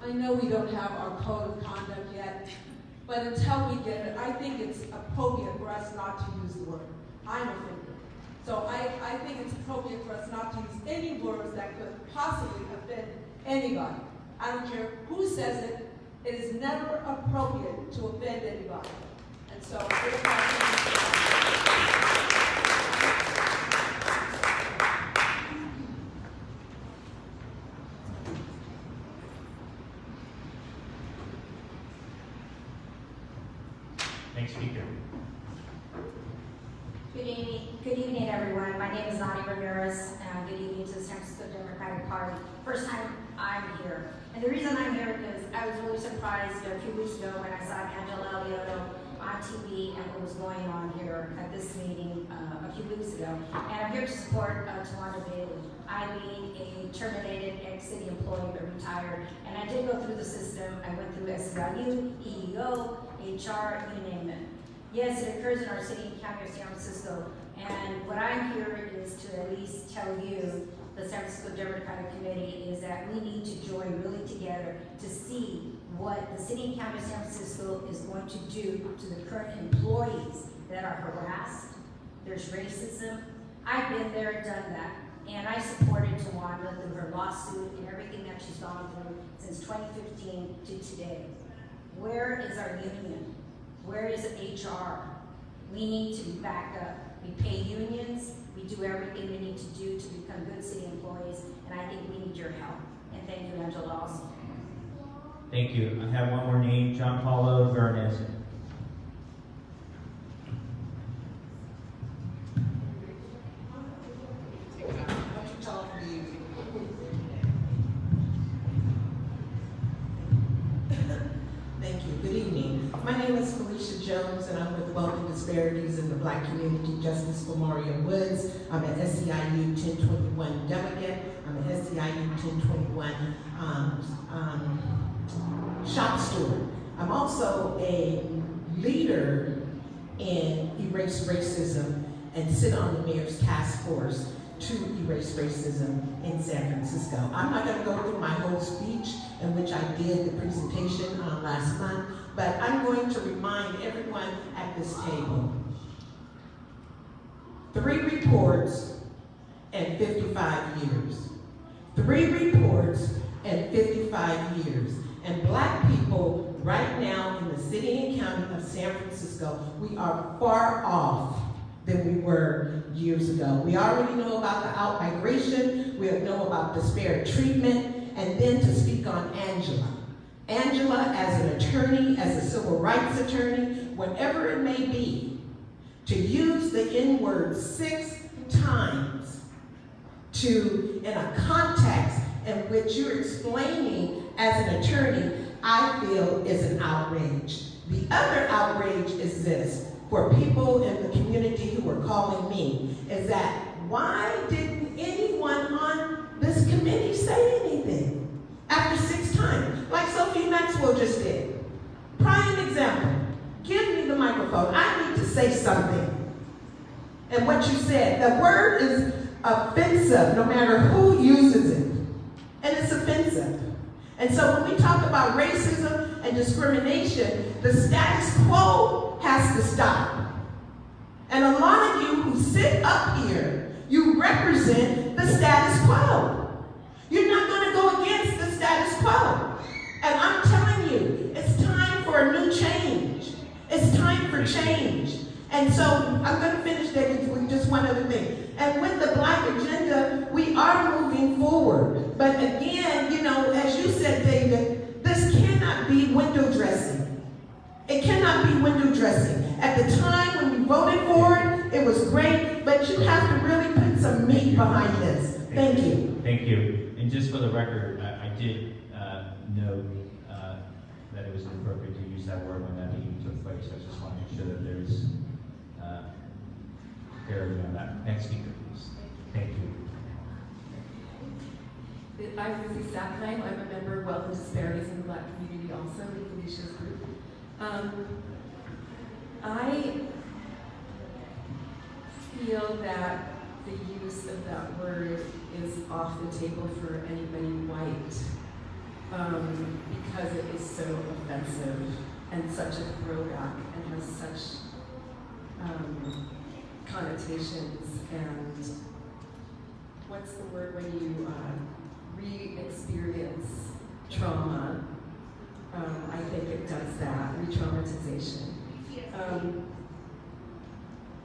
I know we don't have our code of conduct yet, but until we get it, I think it's appropriate for us not to use the word. I'm offended. So I think it's appropriate for us not to use any words that could possibly offend anybody. I don't care who says it, it is never appropriate to offend anybody. And so, Next speaker. Good evening, everyone. My name is Lonnie Ramirez, and good evening to the San Francisco Democratic Party. First time I'm here. And the reason I'm here is I was really surprised a few weeks ago when I saw Angela Alioto on TV and what was going on here at this meeting a few weeks ago. And I'm here to support Tawanda Bailey. I being a terminated ex-city employee but retired, and I did go through the system. I went through SEIU, EEO, HR, you name it. Yes, it occurs in our city and county of San Francisco, and what I'm here is to at least tell you, the San Francisco Democratic Committee, is that we need to join really together to see what the city and county of San Francisco is going to do to the current employees that are harassed. There's racism. I've been there, done that, and I supported Tawanda through her lawsuit and everything that she's gone through since 2015 to today. Where is our union? Where is HR? We need to be backed up. We pay unions. We do everything we need to do to become good city employees, and I think we need your help. And thank you, Angela, also. Thank you. I have one more name, John Paulo Vernez. Thank you. Good evening. My name is Felicia Jones, and I'm with Wealth and Disparities in the Black Community Justice for Mario Woods. I'm an SEIU 1021 delegate. I'm an SEIU 1021 shop steward. I'm also a leader in Erase Racism and sit on the mayor's task force to erase racism in San Francisco. I'm not going to go through my whole speech, in which I did the presentation last month, but I'm going to remind everyone at this table. 3 reports and 55 years. 3 reports and 55 years. And Black people right now in the city and county of San Francisco, we are far off than we were years ago. We already know about the out-migration, we know about disparate treatment, and then to speak on Angela. Angela as an attorney, as a civil rights attorney, whatever it may be, to use the N-word 6 times in a context in which you're explaining as an attorney, I feel is an outrage. The other outrage is this, for people in the community who are calling me, is that why didn't anyone on this committee say anything after 6 times, like Sophie Maxwell just did? Prime example, give me the microphone, I need to say something. And what you said, the word is offensive no matter who uses it, and it's offensive. And so when we talk about racism and discrimination, the status quo has to stop. And a lot of you who sit up here, you represent the status quo. You're not going to go against the status quo. And I'm telling you, it's time for a new change. It's time for change. And so I'm going to finish that with just one other thing. And with the Black agenda, we are moving forward. But again, you know, as you said, David, this cannot be window dressing. It cannot be window dressing. At the time when we voted for it, it was great, but you have to really put some meat behind this. Thank you. Thank you. And just for the record, I did note that it was inappropriate to use that word when that meeting took place. I just want to make sure that there's clarity on that. Next speaker, please. Thank you. I'm Lizzie Sackheim. I'm a member of Wealth and Disparities in the Black community, also in Felicia's group. I feel that the use of that word is off the table for anybody white because it is so offensive and such a throwback and has such connotations. And what's the word when you re-experience trauma? I think it does that, re-traumatization.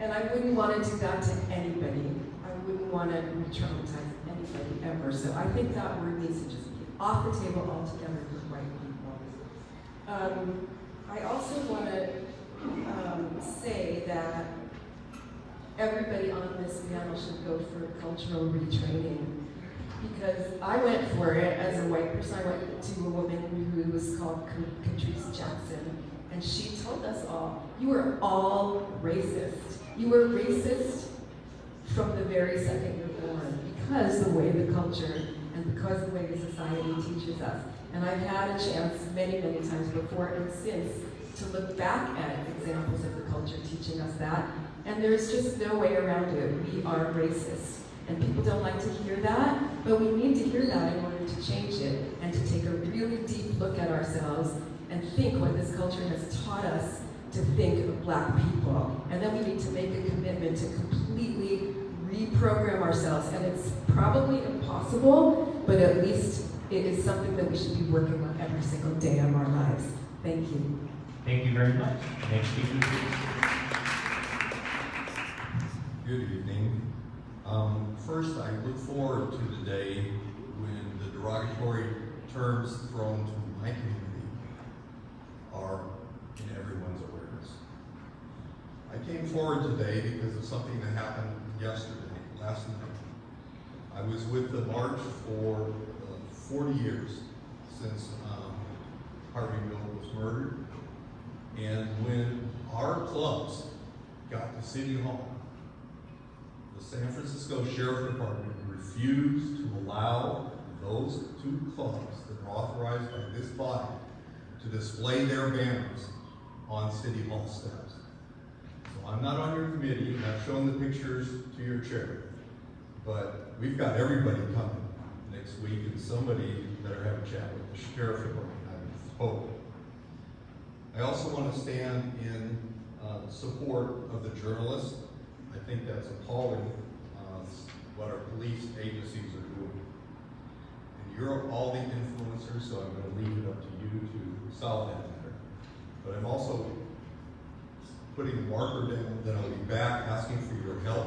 And I wouldn't want to do that to anybody. I wouldn't want to re-traumatize anybody ever. So I think that word needs to just be off the table altogether for white people. I also want to say that everybody on this panel should go for cultural retraining. Because I went for it as a white person. I went to a woman who was called Catrice Jackson, and she told us all, you were all racist. You were racist from the very second you're born because the way the culture and because the way the society teaches us. And I've had a chance many, many times before and since to look back at examples of the culture teaching us that, and there's just no way around it. We are racist. And people don't like to hear that, but we need to hear that in order to change it and to take a really deep look at ourselves and think what this culture has taught us to think of Black people. And then we need to make a commitment to completely reprogram ourselves. And it's probably impossible, but at least it is something that we should be working on every single day of our lives. Thank you. Thank you very much. Next speaker, please. Good evening. First, I look forward to the day when the derogatory terms thrown to my community are in everyone's awareness. I came forward today because of something that happened last night. I was with the march for 40 years since Harvey Milk was murdered. And when our clubs got to City Hall, the San Francisco Sheriff Department refused to allow those 2 clubs that are authorized by this body to display their banners on City Hall steps. So I'm not on your committee, and I've shown the pictures to your chair, but we've got everybody coming next week, and somebody better have a chat with the Sheriff Department. I hope. I also want to stand in support of the journalists. I think that's appalling what our police agencies are doing. And you're all the influencers, so I'm going to leave it up to you to solve that matter. But I'm also putting a marker down that I'll be back asking for your help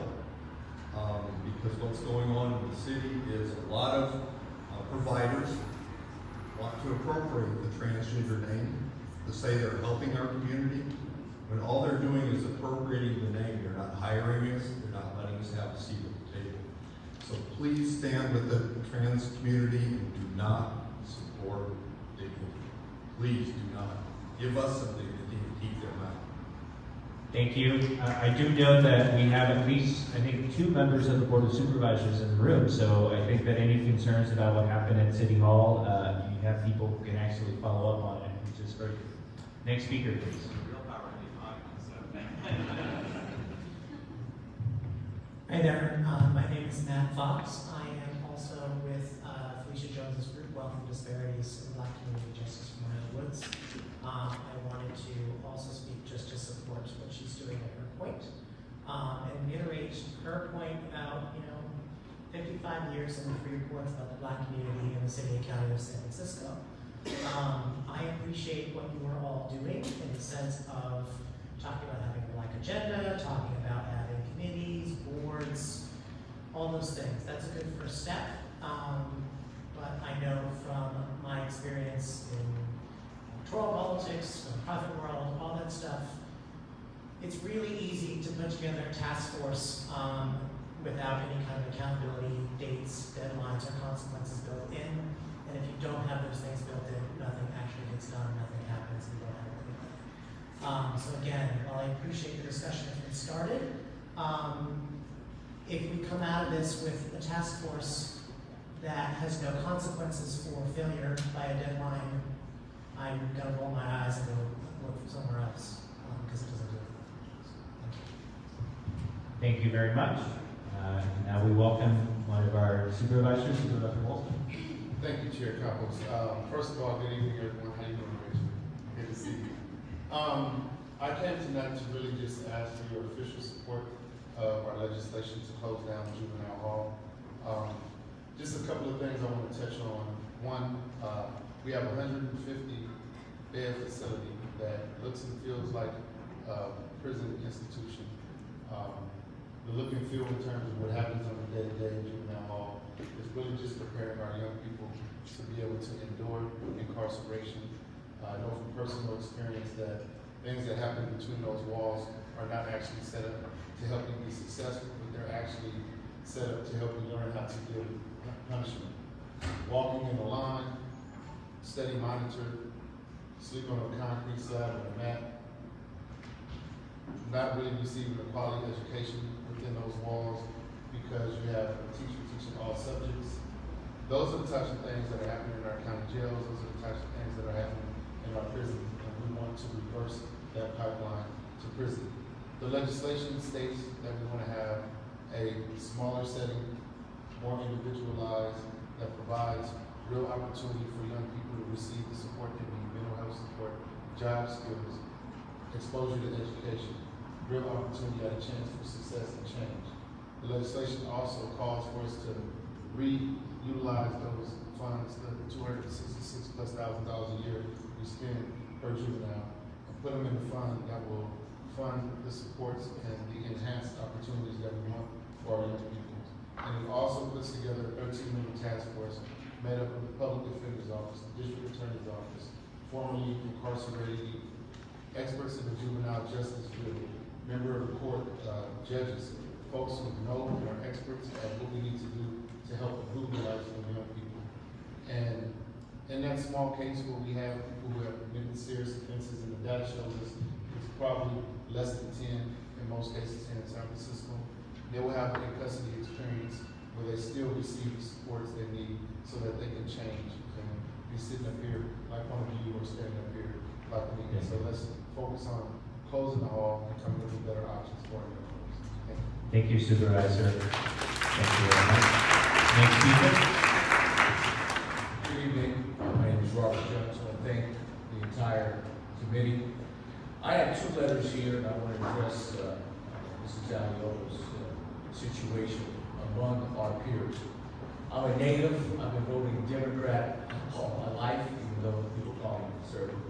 because what's going on in the city is a lot of providers want to appropriate the transgender name to say they're helping our community, when all they're doing is appropriating the name. They're not hiring us, they're not letting us have a seat at the table. So please stand with the trans community and do not support dignity. Please do not. Give us some dignity and keep them out. Thank you. I do know that we have at least, I think, 2 members of the Board of Supervisors in the room, so I think that any concerns about what happened at City Hall, you have people who can actually follow up on it, which is great. Next speaker, please. Hi there, my name is Matt Fox. I am also with Felicia Jones's group, Welcome Disparities in Black Community Justice for Maya Woods. I wanted to also speak just to support what she's doing at her point, and reiterate her point about, 55 years in the free reports about the Black community in the city and county of San Francisco. I appreciate what you are all doing in the sense of talking about having a Black agenda, talking about having committees, boards, all those things. That's a good first step. But I know from my experience in electoral politics, the profit world, all that stuff, it's really easy to put together a task force without any kind of accountability, dates, deadlines, or consequences built in. And if you don't have those things built in, nothing actually gets done, nothing happens, we don't have anything. So again, while I appreciate the discussion that's been started, if we come out of this with a task force that has no consequences for failure by a deadline, I'm going to roll my eyes and go look somewhere else because it doesn't do it. Thank you very much. Now we welcome one of our supervisors, Supervisor Walton. Thank you, Chair Copples. First of all, good evening, everyone. How you doing, Rachel? Good to see you. I came tonight to really just ask for your official support of our legislation to close down juvenile hall. Just a couple of things I want to touch on. One, we have a 150-bed facility that looks and feels like a prison institution. The look and feel in terms of what happens on a day-to-day in juvenile hall is really just preparing our young people to be able to endure incarceration. I know from personal experience that things that happen between those walls are not actually set up to help you be successful, but they're actually set up to help you learn how to deal with punishment. Walking in the line, steady monitor, sleep on a concrete slab or a mat, not really receiving a quality education within those walls because you have a teacher teaching all subjects. Those are the types of things that are happening in our county jails. Those are the types of things that are happening in our prisons, and we want to reverse that pipeline to prison. The legislation states that we want to have a smaller setting, more individualized, that provides real opportunity for young people to receive the support they need, mental health support, job skills, exposure to education, real opportunity at a chance for success and change. The legislation also calls for us to reutilize those funds, the $266,000+ a year we spend per juvenile, and put them in a fund that will fund the supports and the enhanced opportunities that we want for our young people. And it also puts together a 13-member task force made up of the Public Defender's Office, the District Attorney's Office, formerly incarcerated experts in the juvenile justice field, member of the court, judges, folks who know and are experts at what we need to do to help improve the lives of young people. And in that small case where we have people who have committed serious offenses, and the data shows us it's probably less than 10 in most cases here in San Francisco, they will have a custody experience where they still receive the supports they need so that they can change and be sitting up here like one of you or standing up here like me. Yes. So let's focus on closing the hall and coming up with better options for our young folks. Thank you, Supervisor. Thank you very much. Next speaker. Good evening. My name is Robert Jones. I want to thank the entire committee. I have 2 letters here, and I want to address Mrs. Aliola's situation among our peers. I'm a native. I've been voting Democrat all my life, even though people call me conservative.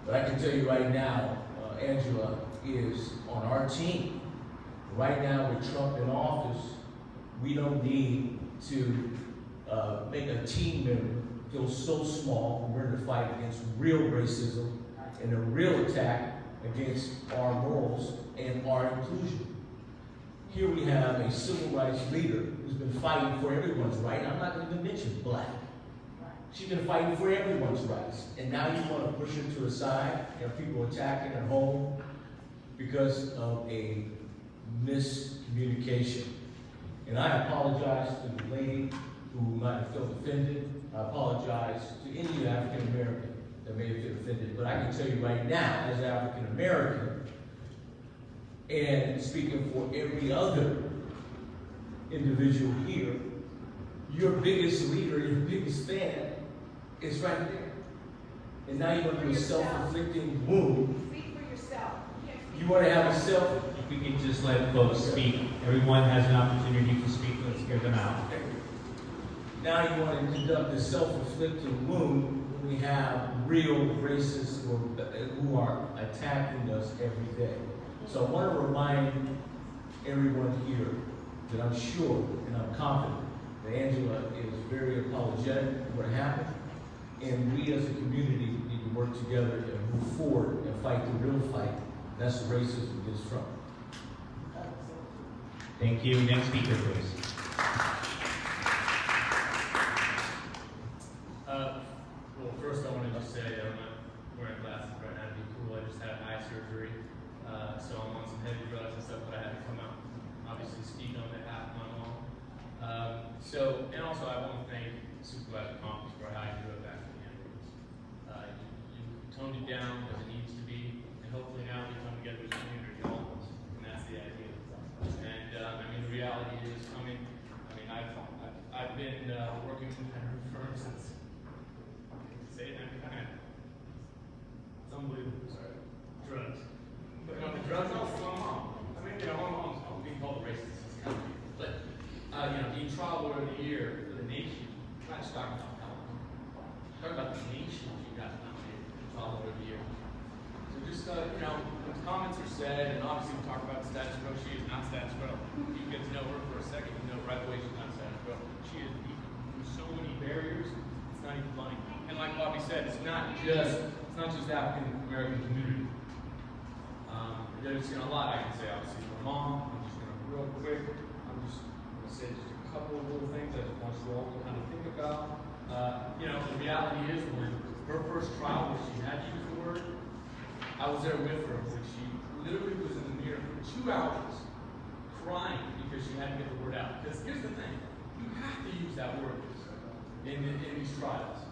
But I can tell you right now, Angela is on our team. Right now, with Trump in office, we don't need to make a team member feels so small. We're in a fight against real racism and a real attack against our morals and our inclusion. Here we have a civil rights leader who's been fighting for everyone's right. I'm not going to even mention black. She's been fighting for everyone's rights. And now you want to push her to the side. You have people attacking her home because of a miscommunication. And I apologize to the lady who might have felt offended. I apologize to any African American that may have felt offended. But I can tell you right now, as an African American, and speaking for every other individual here, your biggest leader, your biggest fan is right there. And now you want to do a self-inflicting wound. Speak for yourself. You want to have a self. If we can just let folks speak. Everyone has an opportunity to speak. Let's hear them out. Now you want to conduct a self-inflicting wound when we have real racists who are attacking us every day. So I want to remind everyone here that I'm sure and I'm confident that Angela is very apologetic for what happened. And we as a community need to work together and move forward and fight the real fight. That's where racism is from. Thank you. Next speaker, please. Well, first I wanted to say I'm not wearing glasses right now to be cool. I just had eye surgery, so I'm on some heavy drugs and stuff, but I had to come out, obviously speak on behalf of my mom. And also I want to thank Supervisor Compton for how you do it back in the end. You toned it down as it needs to be, and hopefully now we come together as a community almost, and that's the idea. And I mean, the reality is coming. I mean, I've been working with my firm since, say it every time. It's unbelievable, sorry. Drugs. But no, the drugs also my mom. I mean, you know, my mom's being called a racist in this country. But, you know, being trial lawyer of the year for the nation, I'm not just talking about California. I'm talking about the nation you got nominated for trial lawyer of the year. So just, you know, when the comments are said, and obviously we talk about the status quo, she is not status quo. You get to know her for a second, you know right away she's not status quo. She is deep through so many barriers, it's not even funny. And like Bobby said, it's not just the African American community. There's a lot I can say, obviously, for mom. I'm just going to real quick. I'm just going to say just a couple of little things I just want you all to kind of think about. You know, the reality is when her first trial where she had to use the word, I was there with her when she literally was in the mirror for 2 hours crying because she had to get the word out. Because here's the thing, you have to use that word in these trials.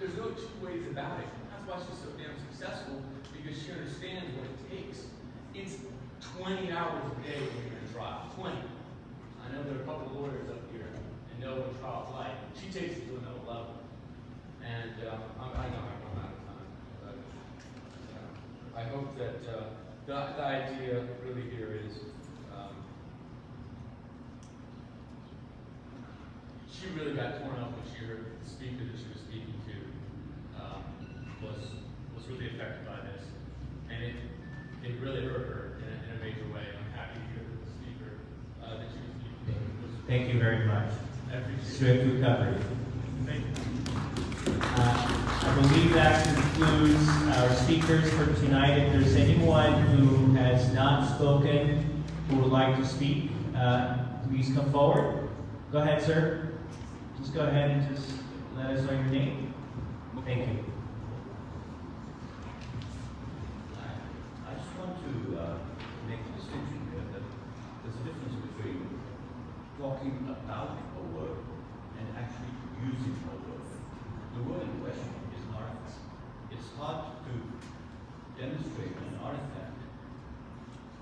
There's no two ways about it. That's why she's so damn successful, because she understands what it takes. It's 20 hours a day when you're in a trial. 20. I know there are a couple of lawyers up here and know what trial's like. She takes it to another level. And I know I'm out of time. But, I hope that the idea really here is she really got torn up when she heard the speaker that she was speaking to was really affected by this. And it really hurt her in a major way. I'm happy to hear the speaker that she was speaking to. Thank you very much. I appreciate it. Swift recovery. Thank you. I believe that concludes our speakers for tonight. If there's anyone who has not spoken who would like to speak, please come forward. Go ahead, sir. Just go ahead and just let us know your name. Thank you. I just want to make a distinction here that there's a difference between talking about a word and actually using a word. The word in question is an artifact. It's hard to demonstrate an artifact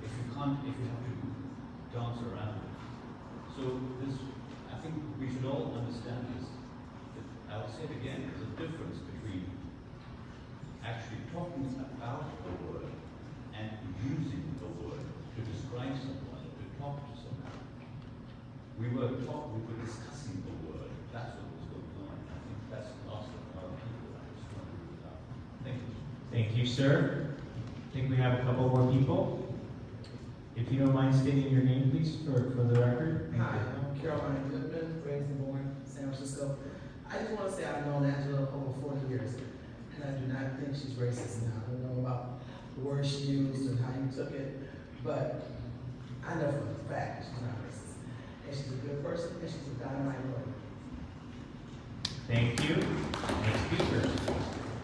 if you have to dance around it. So this, I think we should all understand this. I'll say it again, there's a difference between actually talking about a word and using the word to describe someone, to talk to someone. We were discussing the word. That's what was going on. I think that's lost on a lot of people. I just want to do that. Thank you. Thank you, sir. I think we have a couple more people. If you don't mind stating your name, please, for the record. Hi, I'm Caroline Goodman, raised and born in San Francisco. I just want to say I've known Angela over 40 years, and I do not think she's racist now. I don't know about the words she used and how you took it, but I know for a fact she's not racist. And she's a good person, and she's a dynamite lawyer. Thank you. Next speaker.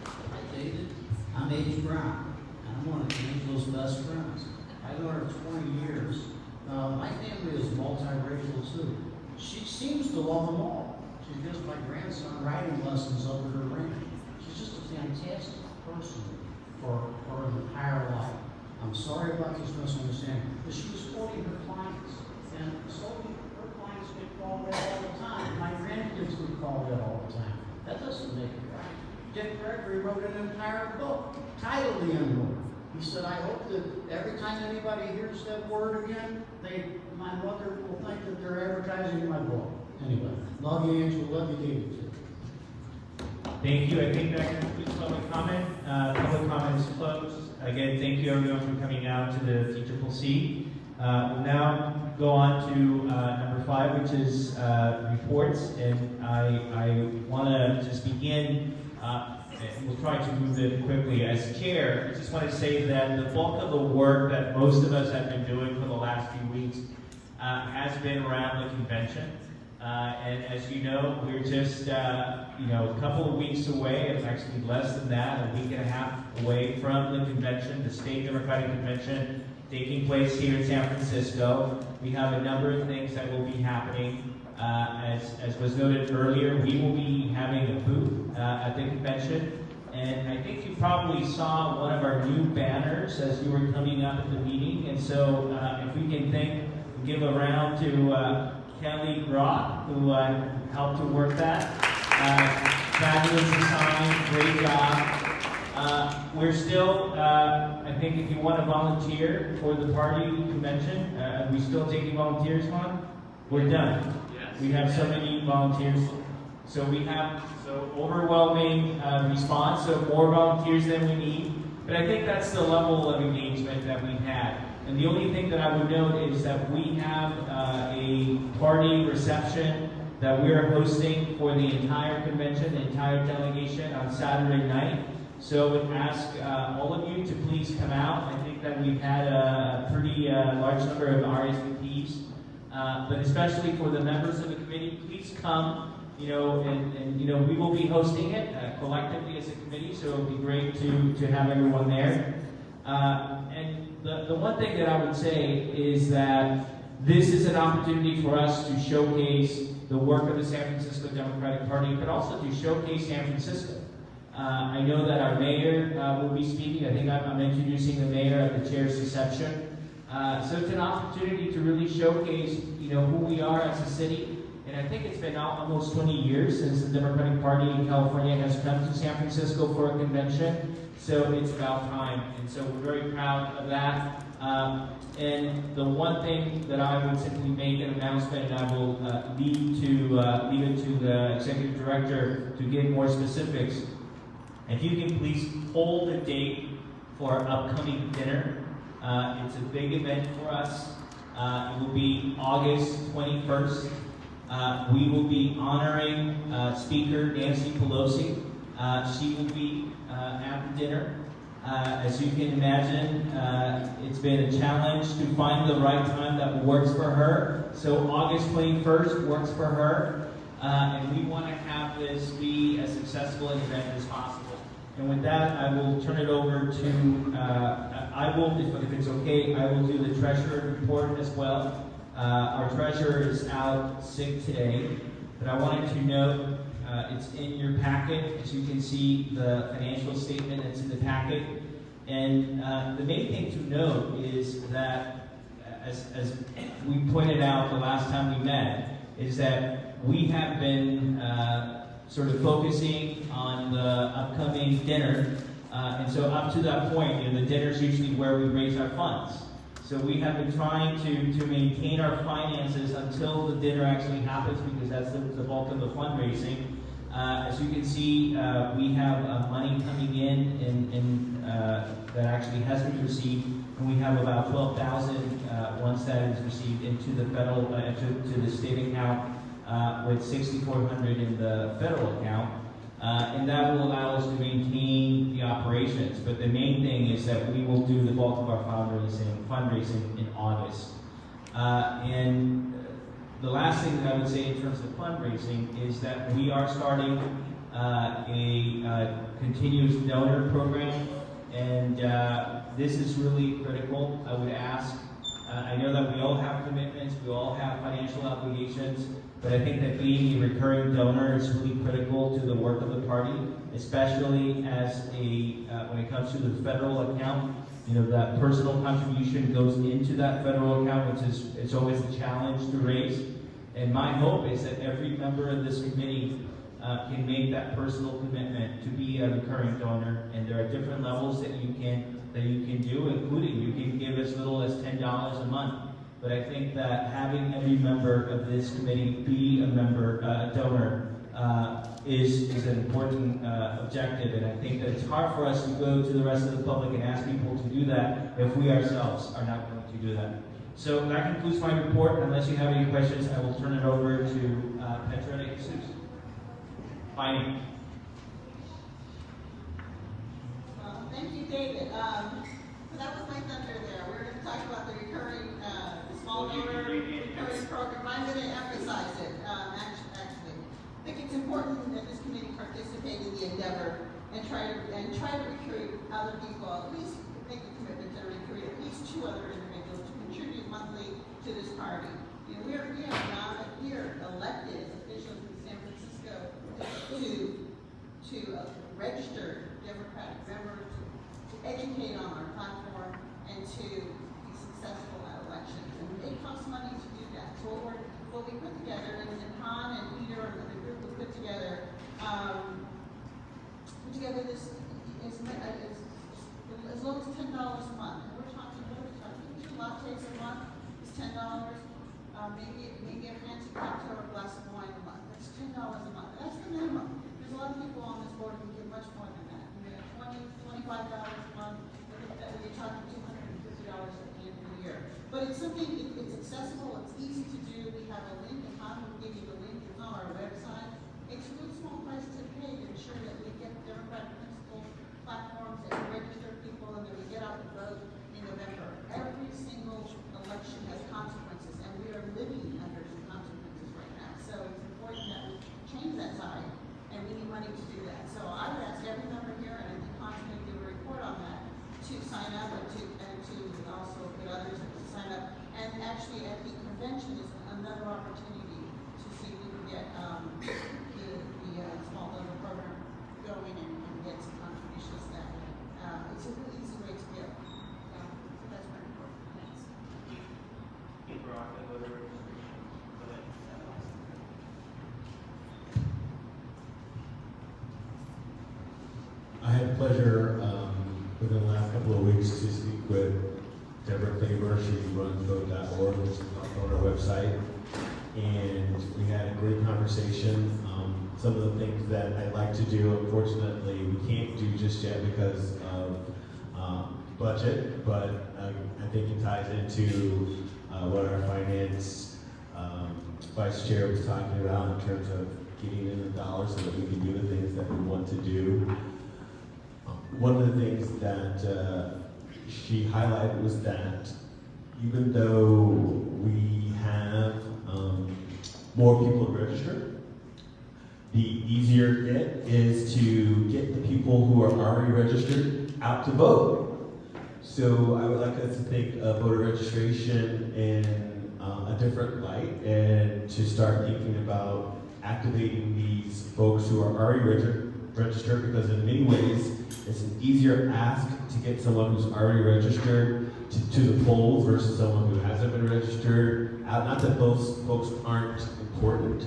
Hi, David. I'm Eddie Brown, and I'm one of Angela's best friends. I've known her 20 years. My family is multiracial too. She seems to love them all. She gives my grandson writing lessons over her ranch. She's just a fantastic person for her entire life. I'm sorry about this misunderstanding, but she was quoting her clients, and so her clients get called that all the time. My grandkids get called that all the time. That doesn't make it right. Dick Gregory wrote an entire book titled The N-Word. He said, I hope that every time anybody hears that word again, my mother will think that they're advertising my book. Anyway, love you, Angela. Love you, David, too. Thank you. I think that concludes public comment. Public comment is closed. Again, thank you everyone for coming out to the TCCC. We'll now go on to number 5, which is reports. And I want to just begin. We'll try to move it quickly. As chair, I just want to say that the bulk of the work that most of us have been doing for the last few weeks has been around the convention. And as you know, we're just a couple of weeks away. It's actually less than that, a week and a half away from the convention, the State Democratic Convention taking place here in San Francisco. We have a number of things that will be happening. As was noted earlier, we will be having a booth at the convention. And I think you probably saw one of our new banners as you were coming up at the meeting. And so if we can give a round to Kelly Groth, who helped to work that. Fabulous design, great job. We're still, I think if you want to volunteer for the party convention, are we still taking volunteers on? We're done. Yes. We have so many volunteers. So we have overwhelming response, so more volunteers than we need. But I think that's the level of engagement that we've had. And the only thing that I would note is that we have a party reception that we're hosting for the entire convention, the entire delegation on Saturday night. So I would ask all of you to please come out. I think that we've had a pretty large number of RSVPs, but especially for the members of the committee, please come. And we will be hosting it collectively as a committee, so it would be great to have everyone there. And the one thing that I would say is that this is an opportunity for us to showcase the work of the San Francisco Democratic Party, but also to showcase San Francisco. I know that our mayor will be speaking. I think I'm introducing the mayor at the chair's reception. So it's an opportunity to really showcase, who we are as a city. And I think it's been almost 20 years since the Democratic Party in California has come to San Francisco for a convention. So it's about time. And so we're very proud of that. And the one thing that I would simply make an announcement, and I will leave it to the executive director to give more specifics. If you can please hold a date for our upcoming dinner. It's a big event for us. It will be August 21st. We will be honoring Speaker Nancy Pelosi. She will be at the dinner. As you can imagine, it's been a challenge to find the right time that works for her. So August 21st works for her. And we want to have this be as successful an event as possible. And with that, I will turn it over to, if it's okay, I will do the treasurer report as well. Our treasurer is out sick today, but I wanted to note it's in your packet. As you can see, the financial statement that's in the packet. And the main thing to note is that, as we pointed out the last time we met, is that we have been sort of focusing on the upcoming dinner. And so up to that point, the dinner is usually where we raise our funds. So we have been trying to maintain our finances until the dinner actually happens, because that's the bulk of the fundraising. As you can see, we have money coming in that actually has been received, and we have about 12,000 once that is received into the federal, to the state account. with $6,400 in the federal account. And that will allow us to maintain the operations. But the main thing is that we will do the bulk of our fundraising in August. And the last thing that I would say in terms of fundraising is that we are starting a continuous donor program, and this is really critical. I would ask, I know that we all have commitments, we all have financial obligations, but I think that being a recurring donor is really critical to the work of the party, especially as when it comes to the federal account. You know, that personal contribution goes into that federal account, which is, it's always a challenge to raise. And my hope is that every member of this committee can make that personal commitment to be a recurring donor. And there are different levels that you can do, including you can give as little as $10 a month. But I think that having every member of this committee be a member, donor, is an important objective. And I think that it's hard for us to go to the rest of the public and ask people to do that if we ourselves are not going to do that. So that concludes my report. Unless you have any questions, I will turn it over to Petra de Jesus. Fine. Thank you, David. So that was my thunder there. We're going to talk about the recurring, small donor recurring program. I'm going to emphasize it, actually. I think it's important that this committee participate in the endeavor and try to recruit other people, at least make a commitment to recruit at least 2 other individuals to contribute monthly to this party. You know, we are not here elected officials in San Francisco to register Democratic members, to educate on our platform, and to be successful at elections. And it costs money to do that. So what we put together, and Han and Peter and the group will put together this as low as $10 a month. And we're talking 2 lattes a month is $10. Maybe a fancy cocktail or a glass of wine a month. That's $10 a month. That's the minimum. There's a lot of people on this board who give much more than that. You know, $25 a month. You're talking $250 at the end of the year. But it's something. It's accessible. It's easy to do. We have a link, and Han will give you the link. It's on our website. It's a really small price to pay to ensure that we get Democratic principal platforms and register people, and that we get out the vote in November. Every single election has consequences, and we are living under some consequences right now. So it's important that we change that tide, and we need money to do that. So I would ask every member here, and I think Han's going to give a report on that, to sign up and to also get others to sign up. And actually, at the convention is another opportunity to see if we can get the small donor program going and get some contributions to that. It's a really easy way to give. So that's my report. Thanks. I had the pleasure within the last couple of weeks to speak with Deborah Faber. She runs vote.org, which is on our website. And we had a great conversation. Some of the things that I'd like to do, unfortunately, we can't do just yet because of budget, but I think it ties into what our finance vice chair was talking about in terms of getting in the dollars so that we can do the things that we want to do. One of the things that she highlighted was that even though we have more people to register, the easier it is to get the people who are already registered out to vote. So I would like us to think of voter registration in a different light and to start thinking about activating these folks who are already registered, because in many ways it's an easier ask to get someone who's already registered to the polls versus someone who hasn't been registered. Not that those folks aren't important,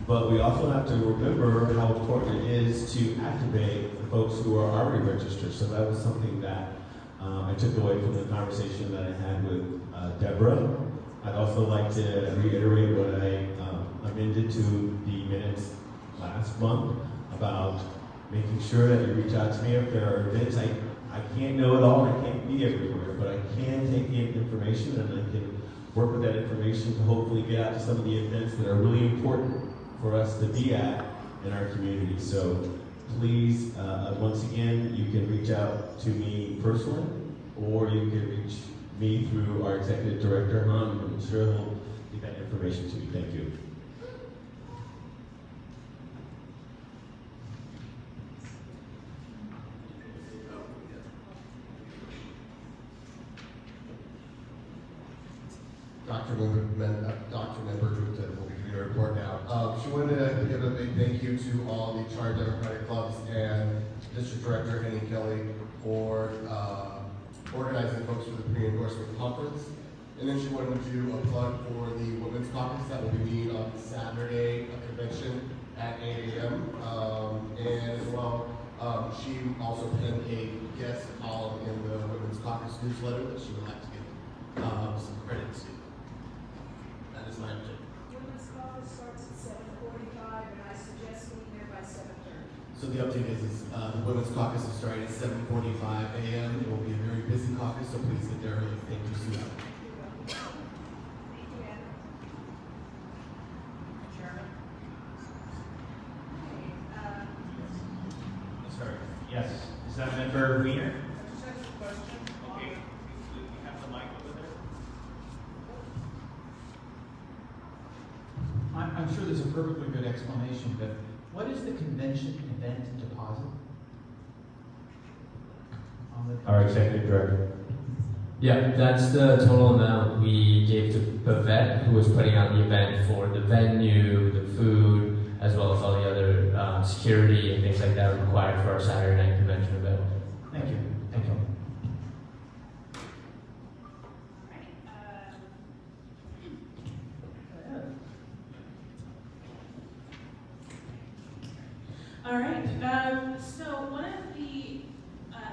but we also have to remember how important it is to activate the folks who are already registered. So that was something that I took away from the conversation that I had with Deborah. I'd also like to reiterate what I amended to the minutes last month about making sure that you reach out to me if there are events. I can't know it all, and I can't be everywhere, but I can take in information, and I can work with that information to hopefully get out to some of the events that are really important for us to be at in our community. So please, once again, you can reach out to me personally, or you can reach me through our executive director, Han, and I'm sure he'll get that information to you. Thank you. Dr. Member Gupta will be giving a report now. She wanted to give a big thank you to all the Charter Democratic clubs and District Director Henny Kelly for organizing folks for the pre-endorsement conference. And then she wanted to do a plug for the Women's Caucus that will be meeting on Saturday, a convention at 8 a.m. And as well, she also penned a guest column in the Women's Caucus newsletter that she would like to give some credit to. That is my objective. Women's Caucus starts at 7:45, and I suggest being there by 7:30. So the update is the Women's Caucus is starting at 7:45 a.m. It will be a very busy caucus, so please get there early. Thank you, Sue. Sorry. Yes. Is that Member Wiener? Okay. We have the mic over there. I'm sure there's a perfectly good explanation, but what is the convention event deposit? Our executive director. Yeah, that's the total amount we gave to Bavette, who was putting on the event, for the venue, the food, as well as all the other security and things like that required for our Saturday night convention event. Thank you. Thank you. All right. So one of the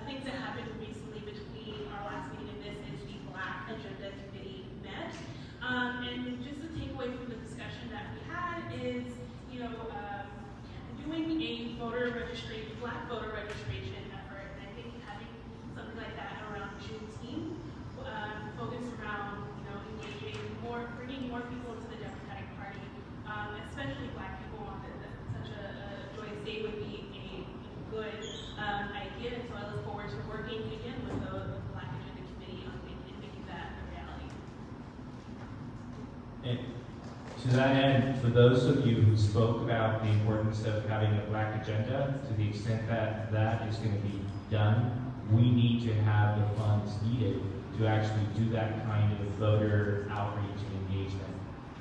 things that happened recently between our last meeting and this is the Black Agenda Committee met. And just the takeaway from the discussion that we had is, doing a Black voter registration effort. And I think having something like that around Juneteenth, focused around, engaging more, bringing more people into the Democratic Party, especially Black people on such a joyous day would be a good idea. And so I look forward to working again with the Black Agenda Committee on making that a reality. And to that end, for those of you who spoke about the importance of having a Black agenda, to the extent that that is going to be done, we need to have the funds needed to actually do that kind of voter outreach and engagement.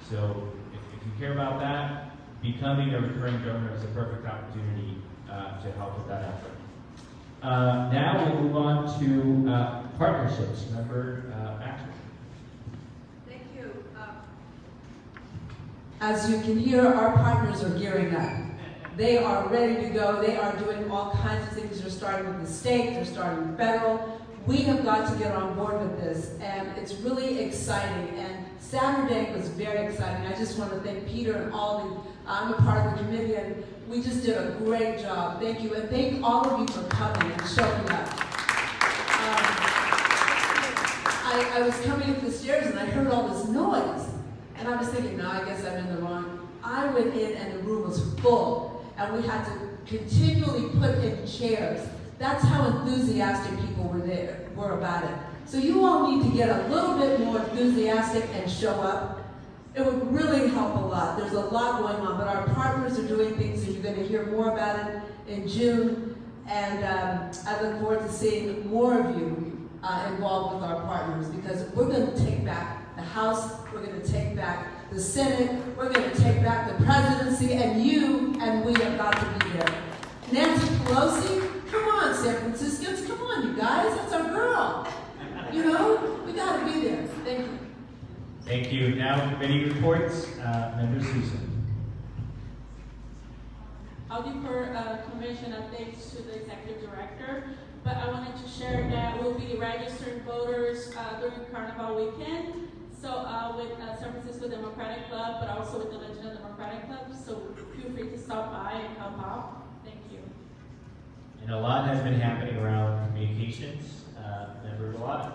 So if you care about that, becoming a recurring donor is a perfect opportunity to help with that effort. Now we'll move on to partnerships. Member Baxter. Thank you. As you can hear, our partners are gearing up. They are ready to go. They are doing all kinds of things. They're starting with the state. They're starting federal. We have got to get on board with this, and it's really exciting. And Saturday was very exciting. I just want to thank Peter and all the, I'm a part of the committee, and we just did a great job. Thank you, and thank all of you for coming and showing up. I was coming up the stairs and I heard all this noise, and I was thinking, no, I guess I'm in the wrong. I went in and the room was full, and we had to continually put in chairs. That's how enthusiastic people were about it. So you all need to get a little bit more enthusiastic and show up. It would really help a lot. There's a lot going on, but our partners are doing things, and you're going to hear more about it in June. And I look forward to seeing more of you involved with our partners, because we're going to take back the House, we're going to take back the Senate, we're going to take back the presidency, and you and we have got to be there. Nancy Pelosi, come on, San Franciscans, come on, you guys, that's our girl. We got to be there. Thank you. Thank you. Now, committee reports. Member Susan. I'll defer convention updates to the executive director, but I wanted to share that we'll be registering voters during Carnival weekend. So with San Francisco Democratic Club, but also with the Latino Democratic Club. So feel free to stop by and help out. Thank you. And a lot has been happening around communications. Member Delata.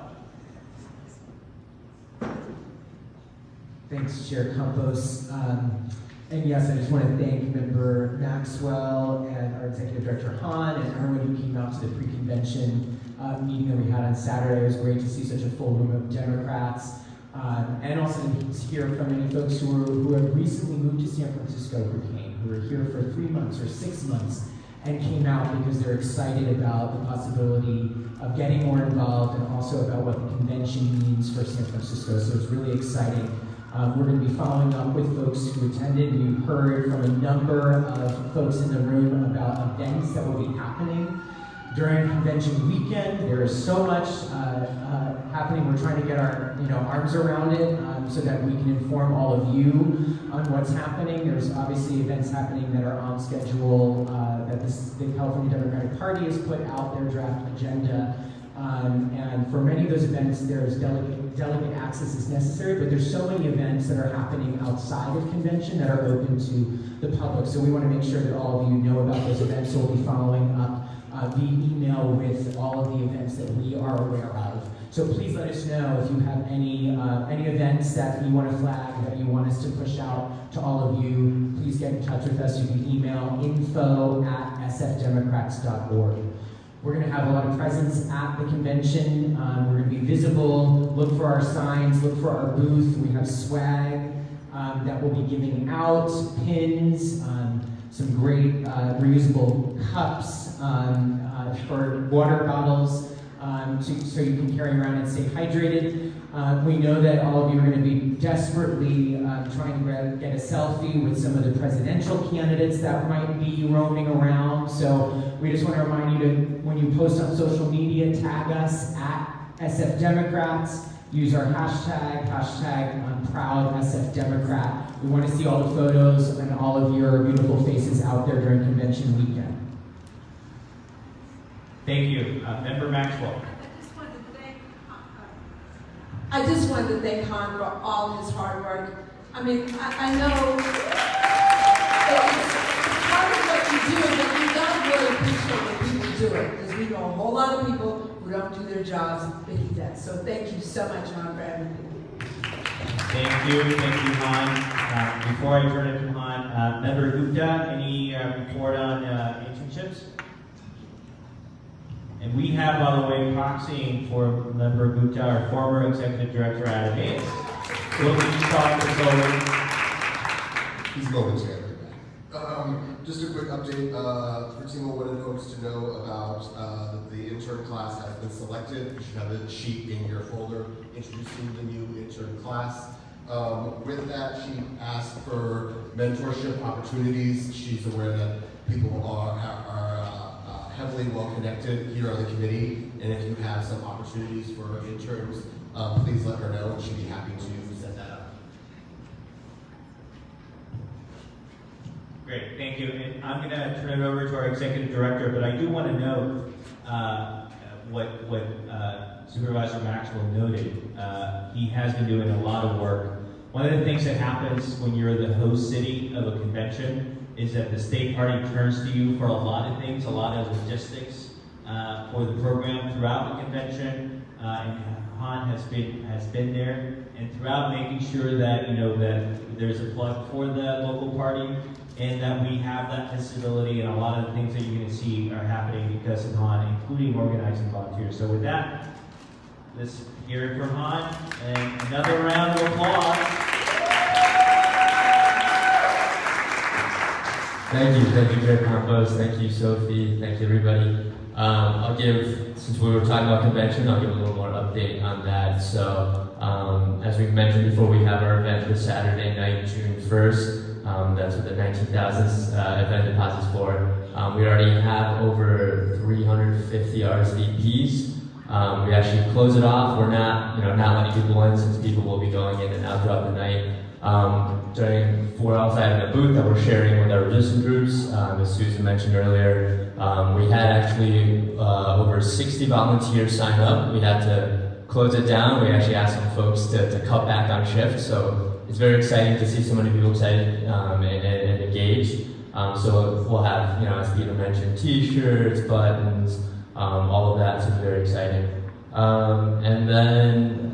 Thanks, Chair Campos. And yes, I just want to thank Member Maxwell and our Executive Director Hahn and everyone who came out to the pre-convention meeting that we had on Saturday. It was great to see such a full room of Democrats. And also to hear from many folks who have recently moved to San Francisco who are here for 3 months or 6 months and came out because they're excited about the possibility of getting more involved and also about what the convention means for San Francisco. So it's really exciting. We're going to be following up with folks who attended. We heard from a number of folks in the room about events that will be happening during convention weekend. There is so much happening. We're trying to get our arms around it so that we can inform all of you on what's happening. There's obviously events happening that are on schedule that the California Democratic Party has put out their draft agenda. And for many of those events, there's delegate access is necessary, but there's so many events that are happening outside of convention that are open to the public. So we want to make sure that all of you know about those events. So we'll be following up via email with all of the events that we are aware of. So please let us know if you have any events that you want to flag, that you want us to push out to all of you. Please get in touch with us. You can email info@sfdemocrats.org. We're going to have a lot of presence at the convention. We're going to be visible. Look for our signs. Look for our booth. We have swag that we'll be giving out, pins, some great reusable cups for water bottles so you can carry around and stay hydrated. We know that all of you are going to be desperately trying to get a selfie with some of the presidential candidates that might be roaming around. So we just want to remind you to, when you post on social media, tag us at SF Democrats. Use our hashtag #ProudSFDemocrat. We want to see all the photos and all of your beautiful faces out there during convention weekend. Thank you. Member Maxwell. I just wanted to thank Han for all his hard work. I mean, I know it's part of what you do, but you don't really appreciate when people do it, because we know a whole lot of people who don't do their jobs, but he does. So thank you so much, Han, for everything. Thank you, Han. Before I turn it to Han, Member Gupta, any report on internships? And we have, by the way, proxying for Member Gupta, our former executive director, Adam Hayes. Will you talk this over? He's momentarily back. Just a quick update. Fatima wanted folks to know about the intern class has been selected. You should have a sheet in your folder introducing the new intern class. With that, she asked for mentorship opportunities. She's aware that people are heavily well connected here on the committee, and if you have some opportunities for interns, please let her know, and she'd be happy to set that up. Great, thank you. And I'm going to turn it over to our executive director, but I do want to note what Supervisor Maxwell noted. He has been doing a lot of work. One of the things that happens when you're the host city of a convention is that the state party turns to you for a lot of things, a lot of logistics for the program throughout the convention, and Han has been there, and throughout making sure that that there's a plug for the local party, and that we have that visibility, and a lot of the things that you're going to see are happening because of Han, including organizing volunteers. So with that, let's hear it from Han, and another round of applause. Thank you, Greg Campos. Thank you, Sophie. Thank you, everybody. I'll give, since we were talking about convention, I'll give a little more update on that. So, as we mentioned before, we have our event this Saturday night, June 1st. That's what the 19,000 event deposits for. We already have over 350 RSVPs. We actually close it off. We're not letting people in, since people will be going in and out throughout the night. We're outside in a booth that we're sharing with our resistance groups. As Susan mentioned earlier, we had actually over 60 volunteers sign up. We had to close it down. We actually asked some folks to cut back on shift. So it's very exciting to see so many people excited and engaged. So we'll have, as Peter mentioned, t-shirts, buttons, all of that. So it's very exciting. And then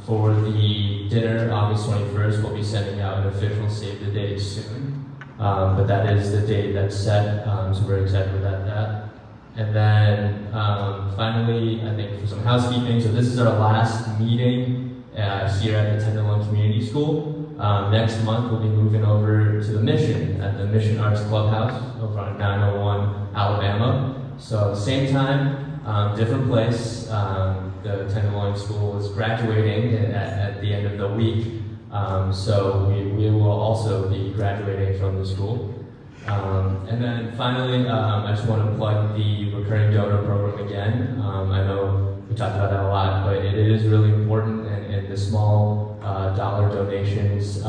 For the dinner, August 21st, we'll be sending out an official save the date soon. But that is the date that's set, so we're excited about that. And then finally, I think for some housekeeping, so this is our last meeting here at the Tenderloin Community School. Next month, we'll be moving over to the Mission at the Mission Arts Clubhouse over on 901 Alabama. So same time, different place. The Tenderloin School is graduating at the end of the week. So we will also be graduating from the school. And then finally, I just want to plug the recurring donor program again. I know we talked about that a lot, but it is really important, and the small dollar donations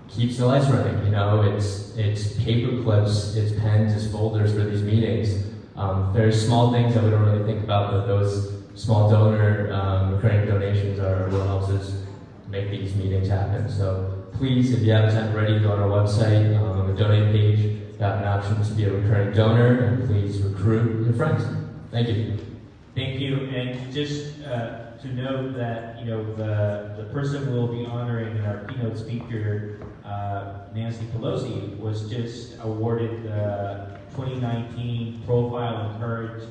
keeps the lights running. You know, it's paper clips, it's pens, it's folders for these meetings. Very small things that we don't really think about, but those small donor recurring donations are what helps us make these meetings happen. So please, if you haven't signed already, go on our website, on the donate page, you have an option to be a recurring donor, and please recruit your friends. Thank you. Thank you, and just to note that, you know, the person we'll be honoring, our keynote speaker, Nancy Pelosi, was just awarded the 2019 Profile and Courage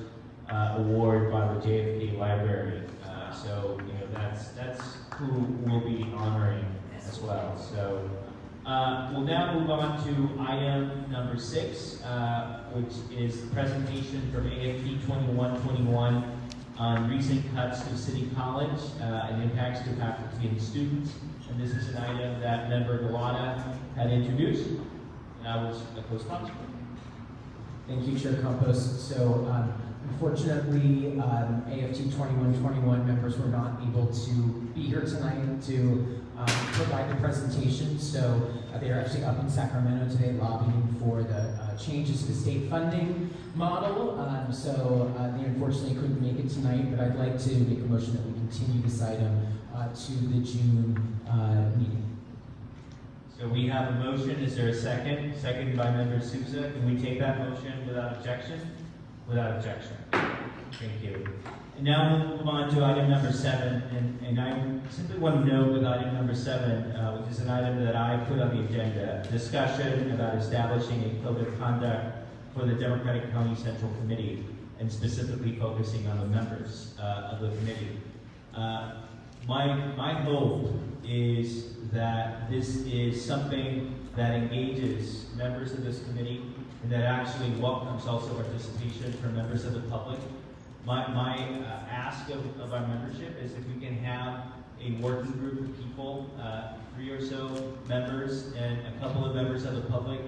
Award by the JFK Library. So, you know, that's who we'll be honoring as well. So, we'll now move on to item number 6, which is the presentation from AFT 2121 on recent cuts to City College and impacts to faculty and students. And this is an item that Member Galata had introduced, and I was a co-sponsor. Thank you, Chair Campos. So, unfortunately, AFT 2121 members were not able to be here tonight to provide the presentation. So they are actually up in Sacramento today lobbying for the changes to the state funding model. So they unfortunately couldn't make it tonight, but I'd like to make a motion that we continue this item to the June meeting. So we have a motion. Is there a second? Seconded by Member Souza. Can we take that motion without objection? Without objection. Thank you. And now we'll move on to item number 7. And I simply want to note with item number 7, which is an item that I put on the agenda, discussion about establishing a code of conduct for the Democratic County Central Committee, and specifically focusing on the members of the committee. My hope is that this is something that engages members of this committee and that actually welcomes also participation from members of the public. My ask of our membership is if we can have a working group of people, 3 or so members and a couple of members of the public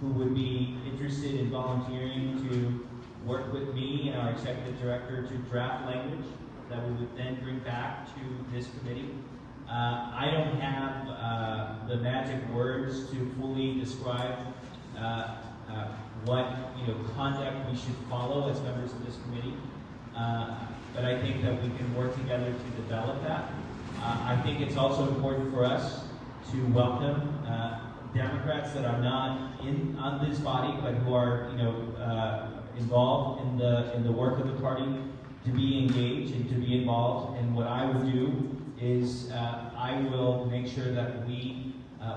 who would be interested in volunteering to work with me and our executive director to draft language that we would then bring back to this committee. I don't have the magic words to fully describe what conduct we should follow as members of this committee, but I think that we can work together to develop that. I think it's also important for us to welcome Democrats that are not on this body, but who are involved in the work of the party, to be engaged and to be involved. And what I will do is I will make sure that we,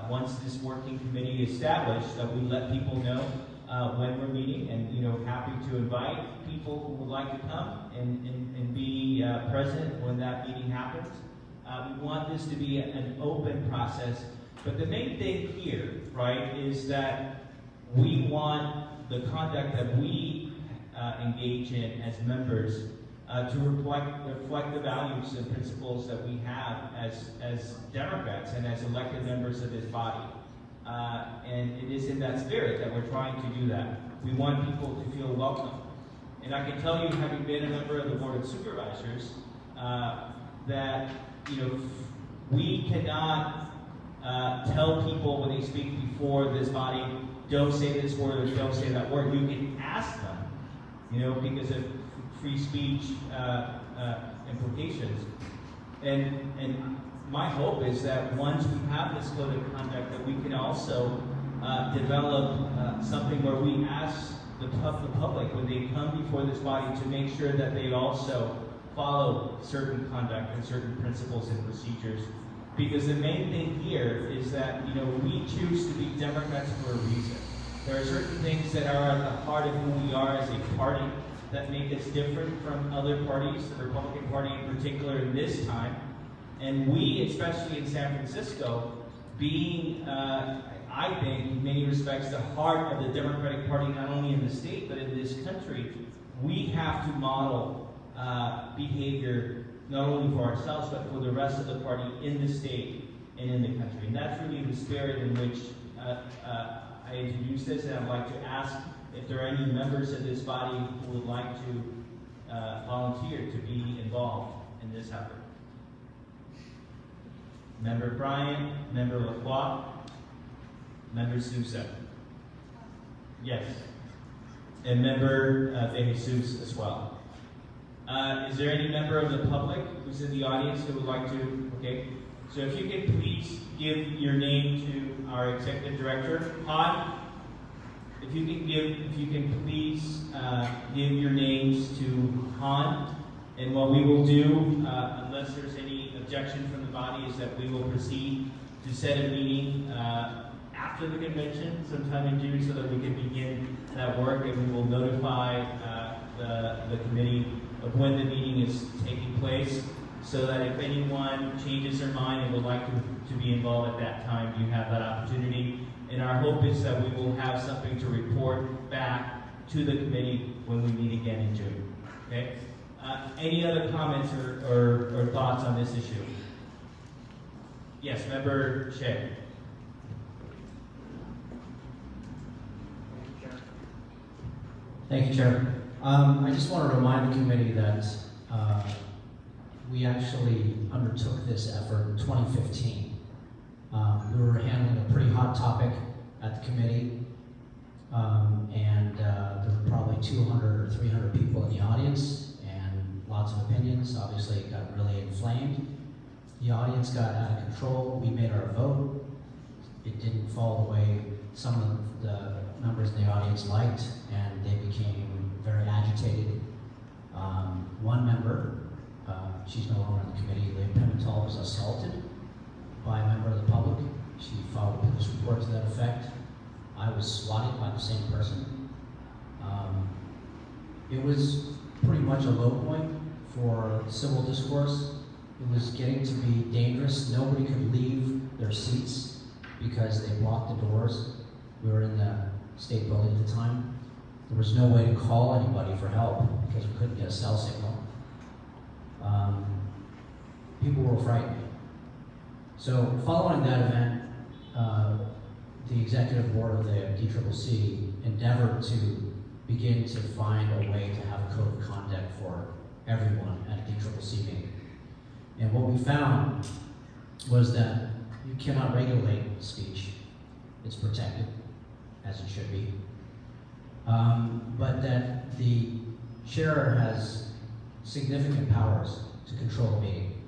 once this working committee is established, that we let people know when we're meeting, and happy to invite people who would like to come and be present when that meeting happens. We want this to be an open process, but the main thing here, right, is that we want the conduct that we engage in as members to reflect the values and principles that we have as Democrats and as elected members of this body. And it is in that spirit that we're trying to do that. We want people to feel welcome. And I can tell you, having been a member of the Board of Supervisors, that we cannot tell people when they speak before this body, don't say this word or don't say that word. You can ask them, because of free speech implications. And my hope is that once we have this code of conduct, that we can also develop something where we ask the public when they come before this body to make sure that they also follow certain conduct and certain principles and procedures. Because the main thing here is that, we choose to be Democrats for a reason. There are certain things that are at the heart of who we are as a party that make us different from other parties, the Republican Party in particular in this time. And we, especially in San Francisco, being, I think, in many respects, the heart of the Democratic Party, not only in the state, but in this country, we have to model behavior not only for ourselves, but for the rest of the party in the state and in the country. And that's really the spirit in which I introduced this, and I'd like to ask if there are any members of this body who would like to volunteer to be involved in this effort. Member Bryan, Member Lacroix, Member Sousa. Yes. And Member De Jesus as well. Is there any member of the public who's in the audience who would like to? Okay. So if you could please give your name to our executive director, Han. If you can please give your names to Han. And what we will do, unless there's any objection from the body, is that we will proceed to set a meeting after the convention, sometime in June, so that we can begin that work, and we will notify the committee of when the meeting is taking place, so that if anyone changes their mind and would like to be involved at that time, you have that opportunity. And our hope is that we will have something to report back to the committee when we meet again in June. Okay? Any other comments or thoughts on this issue? Yes, Member Shea. Thank you, Chair. I just want to remind the committee that we actually undertook this effort in 2015. We were handling a pretty hot topic at the committee, and there were probably 200 or 300 people in the audience, and lots of opinions. Obviously, it got really inflamed. The audience got out of control. We made our vote. It didn't fall the way some of the members in the audience liked, and they became very agitated. One member, she's no longer on the committee, Leah Pimentel, was assaulted by a member of the public. She filed a police report to that effect. I was swatted by the same person. It was pretty much a low point for civil discourse. It was getting to be dangerous. Nobody could leave their seats because they blocked the doors. We were in the state building at the time. There was no way to call anybody for help because we couldn't get a cell signal. People were frightened. So following that event, the executive board of the DCCC endeavored to begin to find a way to have a code of conduct for everyone at a DCCC meeting. And what we found was that you cannot regulate speech. It's protected, as it should be. But that the chair has significant powers to control the meeting.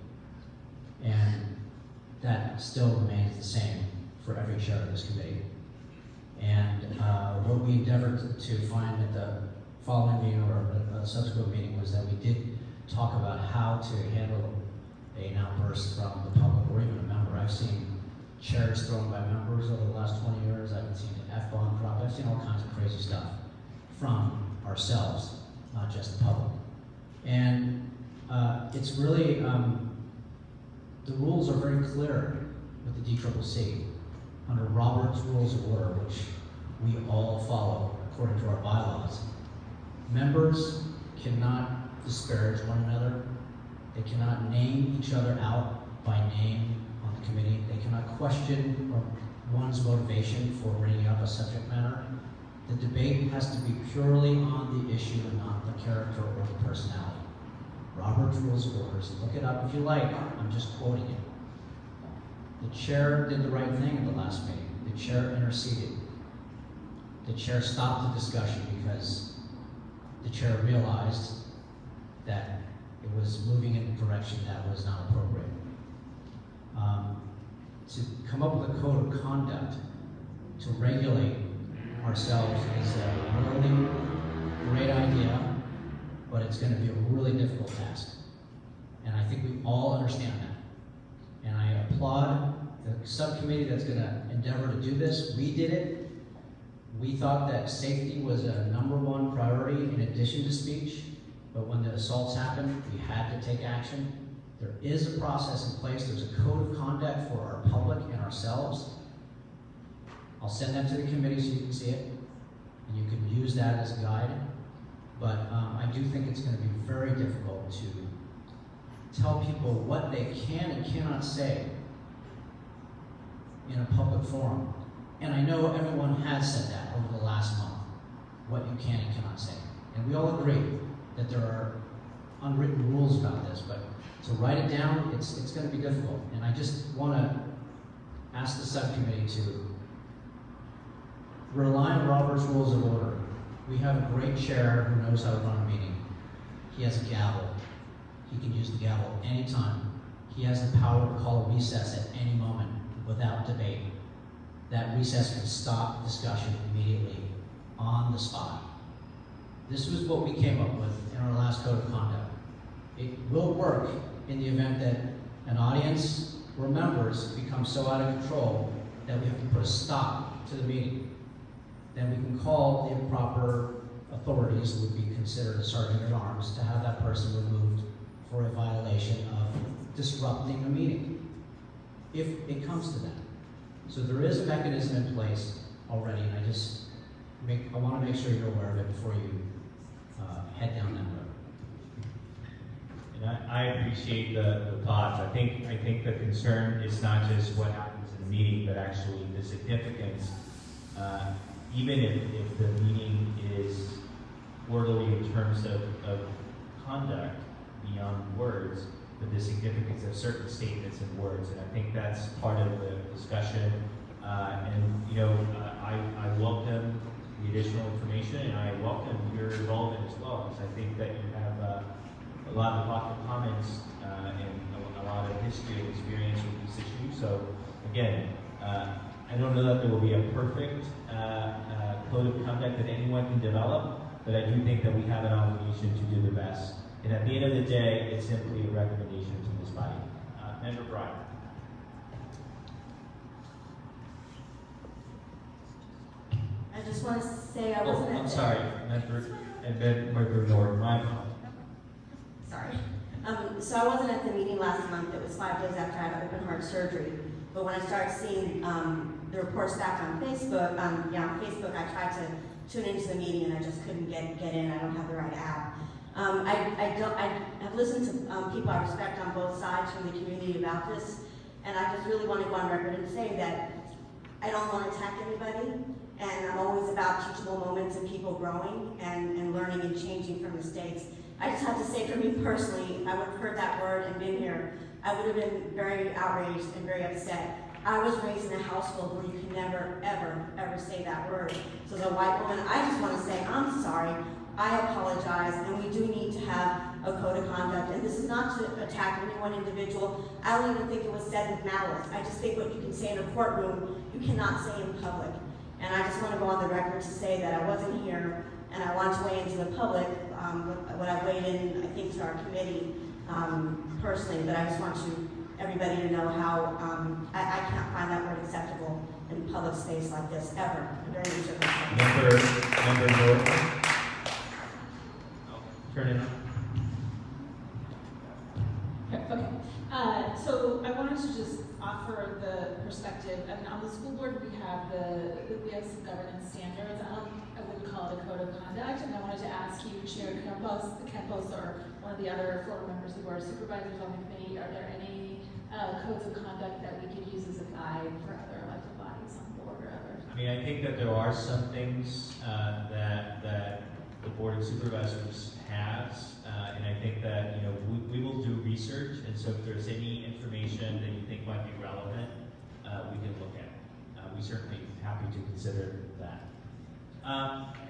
And that still remains the same for every chair of this committee. And what we endeavored to find at the following meeting or a subsequent meeting was that we did talk about how to handle an outburst from the public or even a member. I've seen chairs thrown by members over the last 20 years. I've seen an F-bomb dropped. I've seen all kinds of crazy stuff from ourselves, not just the public. And it's really, the rules are very clear with the DCCC. Under Robert's Rules of Order, which we all follow according to our bylaws, members cannot disparage one another. They cannot name each other out by name on the committee. They cannot question one's motivation for bringing up a subject matter. The debate has to be purely on the issue and not the character or the personality. Robert's Rules of Orders, look it up if you like, I'm just quoting it. The chair did the right thing at the last meeting. The chair interceded. The chair stopped the discussion because the chair realized that it was moving in a direction that was not appropriate. To come up with a code of conduct to regulate ourselves is a really great idea, but it's going to be a really difficult task. I think we all understand that. And I applaud the subcommittee that's gonna endeavor to do this. We did it. We thought that safety was a #1 priority in addition to speech, but when the assaults happened, we had to take action. There is a process in place. There's a code of conduct for our public and ourselves. I'll send that to the committee so you can see it, and you can use that as a guide. But I do think it's going to be very difficult to tell people what they can and cannot say in a public forum. And I know everyone has said that over the last month, what you can and cannot say. And we all agree that there are unwritten rules about this, but to write it down, it's going to be difficult. And I just want to ask the subcommittee to rely on Robert's Rules of Order. We have a great chair who knows how to run a meeting. He has a gavel. He can use the gavel anytime. He has the power to call a recess at any moment without debate. That recess can stop discussion immediately on the spot. This was what we came up with in our last code of conduct. It will work in the event that an audience or members become so out of control that we have to put a stop to the meeting. Then we can call the proper authorities, who would be considered a sergeant at arms, to have that person removed for a violation of disrupting a meeting, if it comes to that. So there is a mechanism in place already, and I want to make sure you're aware of it before you head down that road. And I appreciate the thoughts. I think the concern is not just what happens in the meeting, but actually the significance. Even if the meeting is orderly in terms of conduct beyond words, but the significance of certain statements and words. And I think that's part of the discussion. I welcome the additional information, and I welcome your involvement as well, because I think that you have a lot of thoughtful comments and a lot of history and experience with this issue. So again, I don't know that there will be a perfect code of conduct that anyone can develop, but I do think that we have an obligation to do the best. And at the end of the day, it's simply a recommendation to this body. Member Bryan. I just want to say I wasn't at I'm sorry, Member Norton. My apologies. Sorry. So I wasn't at the meeting last month. It was 5 days after I had open heart surgery. But when I started seeing the reports back on Facebook, I tried to tune into the meeting and I just couldn't get in. I don't have the right app. I've listened to people I respect on both sides from the community about this, and I just really want to go on record and say that I don't want to attack anybody, and I'm always about teachable moments and people growing and learning and changing from mistakes. I just have to say, for me personally, I would have heard that word and been here, I would have been very outraged and very upset. I was raised in a household where you can never, ever, ever say that word. So the white woman, I just want to say, I'm sorry, I apologize, and we do need to have a code of conduct. And this is not to attack any one individual. I don't even think it was said with malice. I just think what you can say in a courtroom, you cannot say in public. And I just want to go on the record to say that I wasn't here, and I want to weigh into the public what I weighed in, I think, to our committee personally, but I just want everybody to know how I can't find that word acceptable in public space like this, ever, under any circumstances. Member Norton. Turn it on. Okay. So I wanted to just offer the perspective. I mean, on the school board, we have some governance standards. I wouldn't call it a code of conduct. And I wanted to ask you, Chair Campos, or one of the other former members of the board of supervisors on the committee, are there any codes of conduct that we could use as a guide for other elected bodies on the board or others? I mean, I think that there are some things that the Board of Supervisors has, and I think that we will do research, and so if there's any information that you think might be relevant, we can look at it. We're certainly happy to consider that.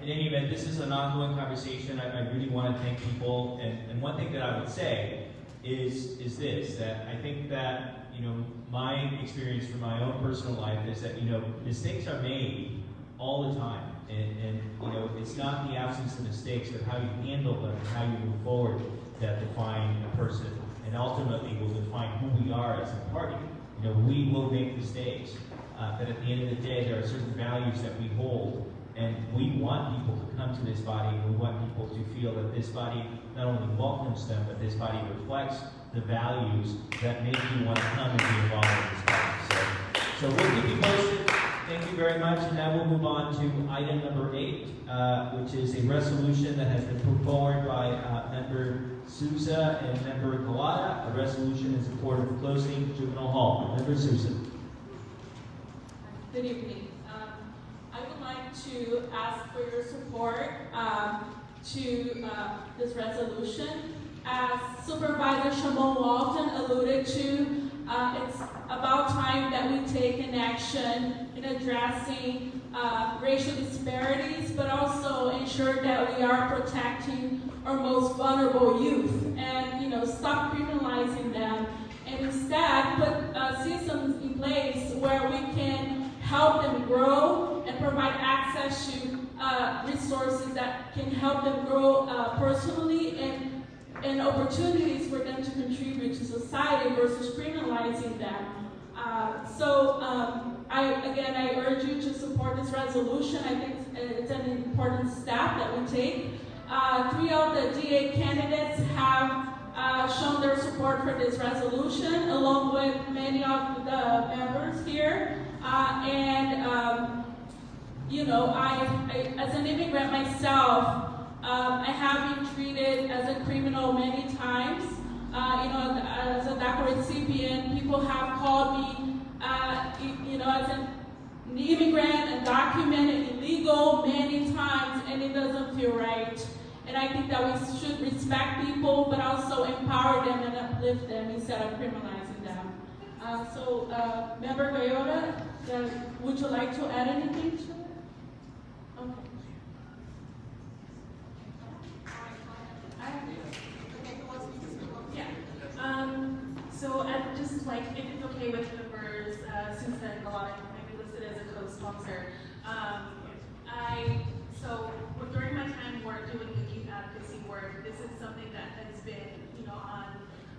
In any event, this is an ongoing conversation. I really want to thank people, and one thing that I would say is this, that I think that my experience from my own personal life is that mistakes are made all the time. And it's not the absence of mistakes, but how you handle them and how you move forward that define a person and ultimately will define who we are as a party. You know, we will make mistakes, but at the end of the day, there are certain values that we hold, and we want people to come to this body, and we want people to feel that this body not only welcomes them, but this body reflects the values that make you want to come and be involved in this body. So we'll keep you posted. Thank you very much, and now we'll move on to item number 8, which is a resolution that has been put forward by Member Sousa and Member Galata. A resolution in support of closing Juvenile Hall. Member Sousa. Good evening. I would like to ask for your support to this resolution. As Supervisor Shamon Walton alluded to, it's about time that we take an action in addressing racial disparities, but also ensure that we are protecting our most vulnerable youth and, you know, stop criminalizing them, and instead put systems in place where we can help them grow and provide access to resources that can help them grow personally and opportunities for them to contribute to society versus criminalizing them. I urge you to support this resolution. I think it's an important step that we take. 3 of the DA candidates have shown their support for this resolution, along with many of the members here. As an immigrant myself, I have been treated as a criminal many times. As a DACA recipient, people have called me, as an immigrant, undocumented, illegal many times, and it doesn't feel right. And I think that we should respect people, but also empower them and uplift them instead of criminalizing them. Member Goyota, would you like to add anything to it? Okay. I'd just like, if it's okay with members, since a lot of maybe listed as a co-sponsor, during my time doing the youth advocacy work, this is something that has been, on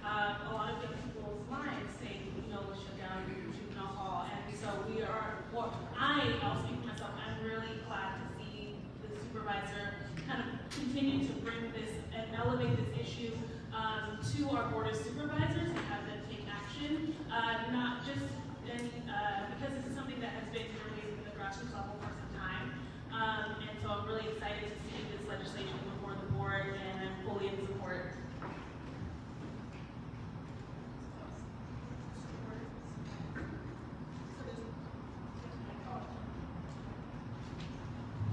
a lot of young people's minds, saying, let's shut down Juvenile Hall. And so I'll speak for myself, I'm really glad to see the supervisor kind of continue to bring this and elevate this issue to our board of supervisors and have them take action, not just because this is something that has been raised at the grassroots level for some time. And so I'm really excited to see this legislation before the board, and I'm fully in support.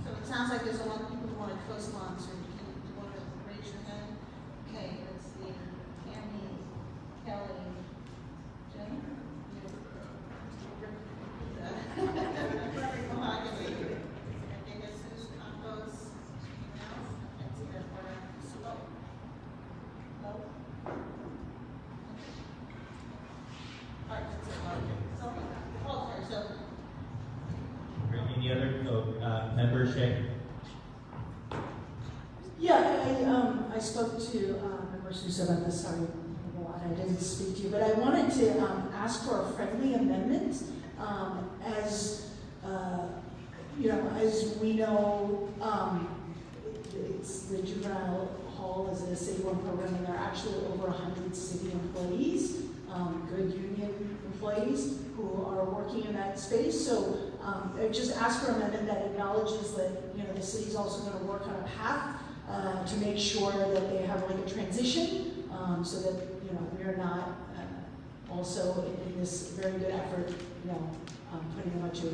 So it sounds like there's a lot of people who want to co-sponsor. Do you want to raise your hand? Okay, let's see. Tammy, Kelly, Jenny? Any other membership? Yeah, I spoke to Member Sousa about this. Sorry, I didn't speak to you, but I wanted to ask for a friendly amendment. As we know, the juvenile hall is a city-run program, and there are actually over 100 city employees, good union employees who are working in that space. So I just ask for an amendment that acknowledges that the city's also going to work on a path to make sure that they have like a transition, so that we are not also in this very good effort, putting a bunch of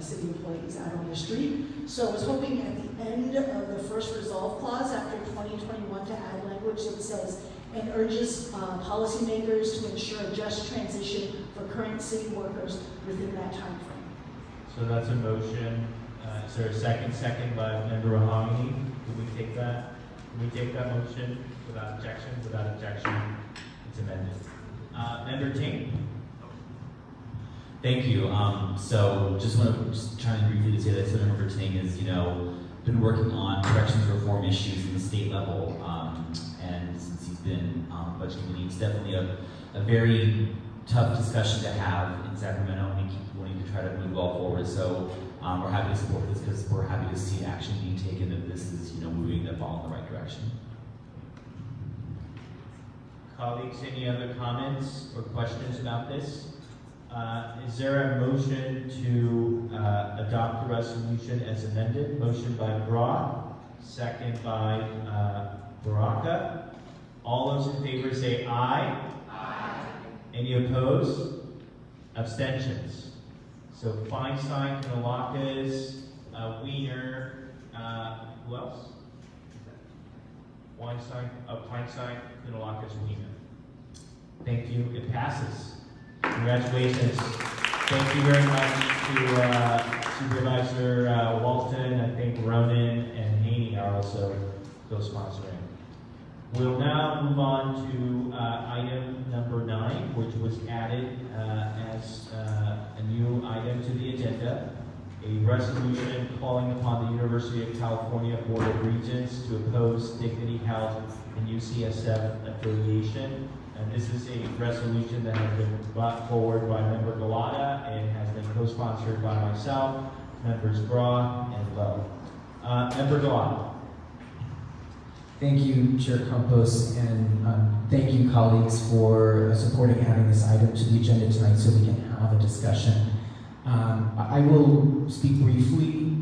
city employees out on the street. So I was hoping at the end of the first resolve clause after 2021 to add language that says, and urges policymakers to ensure a just transition for current city workers within that time frame. So that's a motion. Is there a second? Second by Member Rahami. Can we take that? Can we take that motion without objection? Without objection, it's amended. Member Ting. Thank you. So just want to try and briefly say that Senator Ting is, been working on corrections reform issues in the state level, and since he's been on the budget committee, it's definitely a very tough discussion to have in Sacramento, and we keep wanting to try to move all forward. So we're happy to support this because we're happy to see action being taken, that this is, moving the ball in the right direction. Colleagues, any other comments or questions about this? Is there a motion to adopt the resolution as amended? Motion by Broad, second by Baraka. All those in favor say aye. Aye. Any opposed? Abstentions? So Feinstein, Kanalakas, Wiener, who else? Weinstein, Feinstein, Kanalakas, Wiener. Thank you. It passes. Congratulations. Thank you very much to Supervisor Walton. I think Ronan and Haney are also co-sponsoring. We'll now move on to item number 9, which was added as a new item to the agenda. A resolution calling upon the University of California Board of Regents to oppose Dignity Health and UCSF affiliation. And this is a resolution that has been brought forward by Member Galata and has been co-sponsored by myself, Members Bra and Lowe. Member Galata. Thank you, Chair Campos, and thank you, colleagues, for supporting adding this item to the agenda tonight so we can have a discussion. I will speak briefly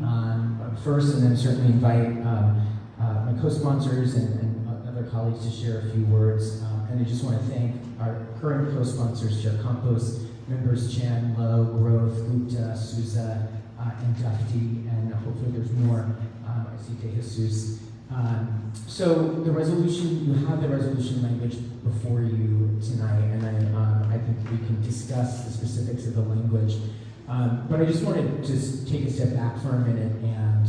first, and then certainly invite my co-sponsors and other colleagues to share a few words. And I just want to thank our current co-sponsors, Chair Campos, Members Chan, Lowe, Grove, Gupta, Souza, and Dufty, and hopefully there's more. I see De Jesus. So the resolution, you have the resolution language before you tonight, and then I think we can discuss the specifics of the language. But I just want to just take a step back for a minute and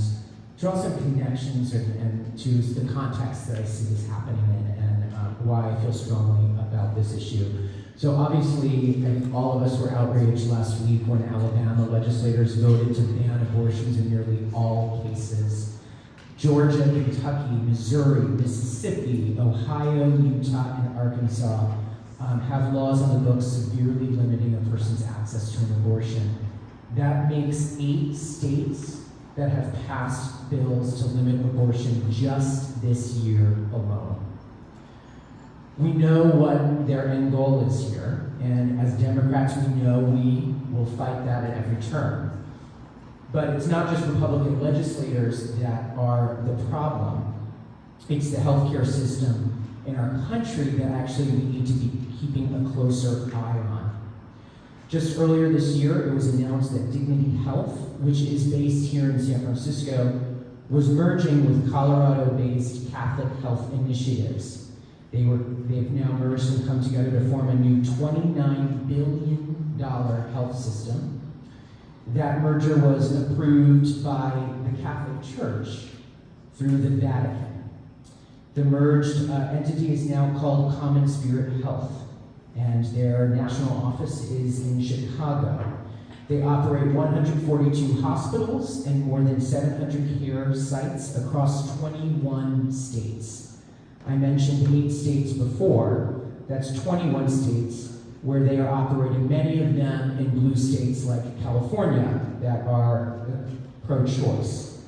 draw some connections and to the context that I see this happening in, and why I feel strongly about this issue. So obviously, I think all of us were outraged last week when Alabama legislators voted to ban abortions in nearly all cases. Georgia, Kentucky, Missouri, Mississippi, Ohio, Utah, and Arkansas have laws on the books severely limiting a person's access to an abortion. That makes 8 states that have passed bills to limit abortion just this year alone. We know what their end goal is here, and as Democrats, we know we will fight that at every turn. But it's not just Republican legislators that are the problem. It's the healthcare system in our country that actually we need to be keeping a closer eye on. Just earlier this year, it was announced that Dignity Health, which is based here in San Francisco, was merging with Colorado-based Catholic Health Initiatives. They've now merged and come together to form a new $29 billion health system. That merger was approved by the Catholic Church through the Vatican. The merged entity is now called Common Spirit Health, and their national office is in Chicago. They operate 142 hospitals and more than 700 care sites across 21 states. I mentioned 8 states before. That's 21 states where they are operating, many of them in blue states like California that are pro-choice.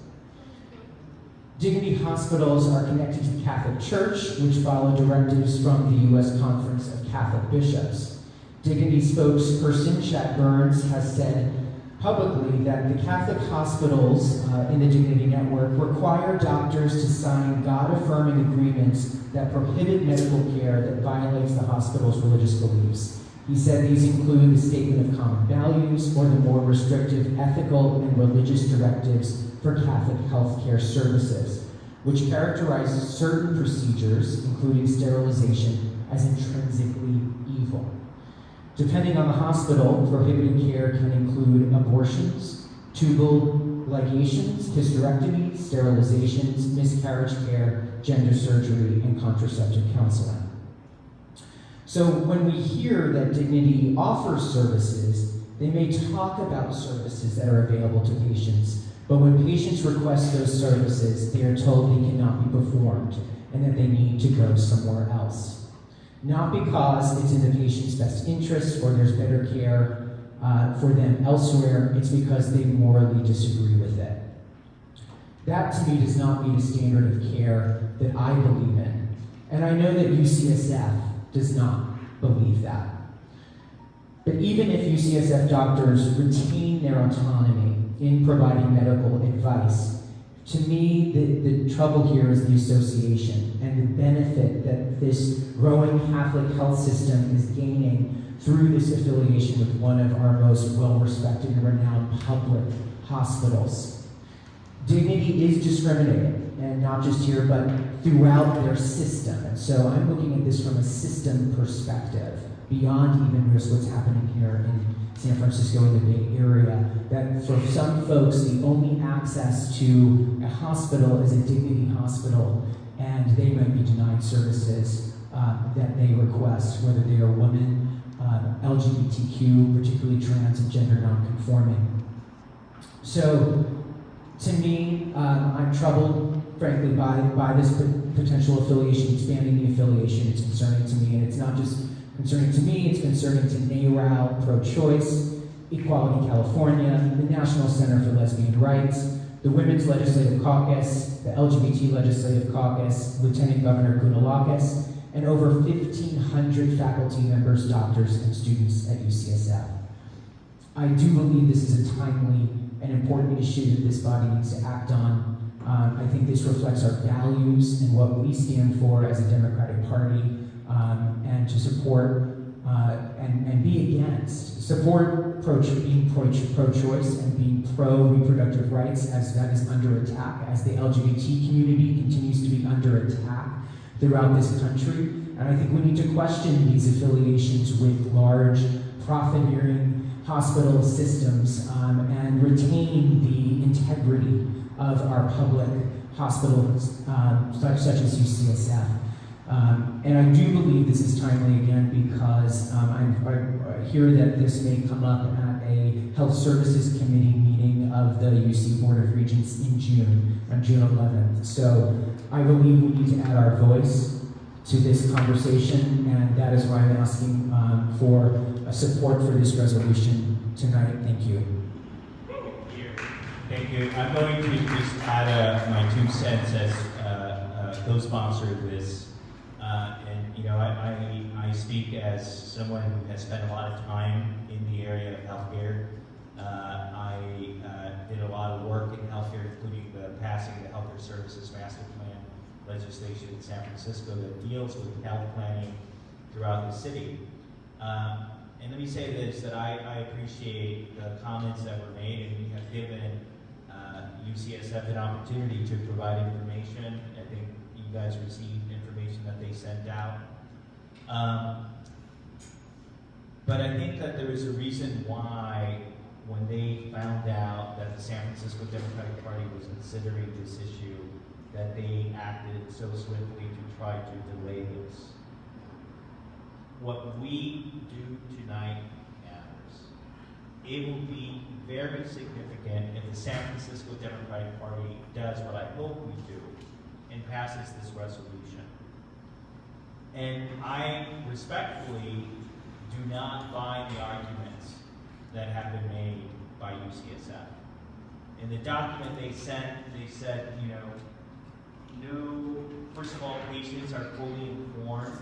Dignity hospitals are connected to the Catholic Church, which follow directives from the U.S. Conference of Catholic Bishops. Dignity spokesperson Chad Burns has said publicly that the Catholic hospitals in the Dignity Network require doctors to sign God-affirming agreements that prohibit medical care that violates the hospital's religious beliefs. He said these include the Statement of Common Values or the more restrictive ethical and religious directives for Catholic health care services, which characterize certain procedures, including sterilization, as intrinsically evil. Depending on the hospital, prohibited care can include abortions, tubal ligations, hysterectomies, sterilizations, miscarriage care, gender surgery, and contraceptive counseling. So when we hear that Dignity offers services, they may talk about services that are available to patients, But when patients request those services, they are told they cannot be performed and that they need to go somewhere else. Not because it's in the patient's best interest or there's better care for them elsewhere, it's because they morally disagree with it. That to me does not meet a standard of care that I believe in. And I know that UCSF does not believe that. But even if UCSF doctors retain their autonomy in providing medical advice, to me, the trouble here is the association and the benefit that this growing Catholic health system is gaining through this affiliation with one of our most well-respected and renowned public hospitals. Dignity is discriminated, and not just here, but throughout their system. And so I'm looking at this from a system perspective, beyond even just what's happening here in San Francisco in the Bay Area, that for some folks, the only access to a hospital is a Dignity hospital, and they might be denied services that they request, whether they are women, LGBTQ, particularly trans and gender nonconforming. So, to me, I'm troubled, frankly, by this potential affiliation, expanding the affiliation. It's concerning to me, and it's not just concerning to me, it's concerning to NARAL, Pro-Choice, Equality California, the National Center for Lesbian Rights, the Women's Legislative Caucus, the LGBT Legislative Caucus, Lieutenant Governor Kounalakis, and over 1,500 faculty members, doctors, and students at UCSF. I do believe this is a timely and important issue that this body needs to act on. I think this reflects our values and what we stand for as a Democratic Party, and to support and be against. Support being pro-choice and being pro-reproductive rights, as that is under attack, as the LGBT community continues to be under attack throughout this country. And I think we need to question these affiliations with large profiteering hospital systems and retain the integrity of our public hospitals, such as UCSF. And I do believe this is timely again because I hear that this may come up at a Health Services Committee meeting of the UC Board of Regents in June, on June 11th. So I believe we need to add our voice to this conversation, and that is why I'm asking for support for this resolution tonight. Thank you. Thank you. I'm going to just add my 2 cents as co-sponsor of this. And you know, I speak as someone who has spent a lot of time in the area of healthcare. I did a lot of work in healthcare, including the passing of the Healthcare Services Master Plan legislation in San Francisco that deals with health planning throughout the city. And let me say this, that I appreciate the comments that were made, and we have given UCSF an opportunity to provide information. I think you guys received information that they sent out. But I think that there is a reason why, when they found out that the San Francisco Democratic Party was considering this issue, that they acted so swiftly to try to delay this. What we do tonight matters. It will be very significant if the San Francisco Democratic Party does what I hope we do and passes this resolution. And I respectfully do not buy the arguments that have been made by UCSF. In the document they sent, they said, you know, no, first of all, patients are fully informed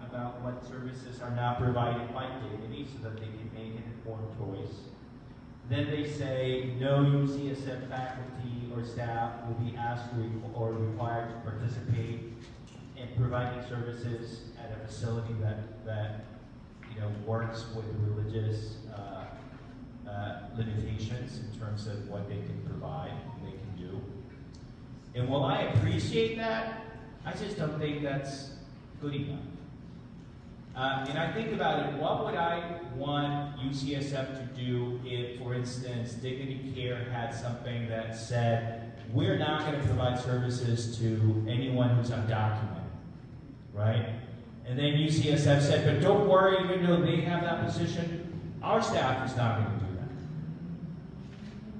about what services are now provided by Dignity so that they can make an informed choice. Then they say no UCSF faculty or staff will be asked or required to participate in providing services at a facility that you know, works with religious limitations in terms of what they can provide, they can do. And while I appreciate that, I just don't think that's good enough. And I think about it, what would I want UCSF to do if, for instance, Dignity Care had something that said, we're not going to provide services to anyone who's undocumented, right? And then UCSF said, but don't worry, even though they have that position, our staff is not going to do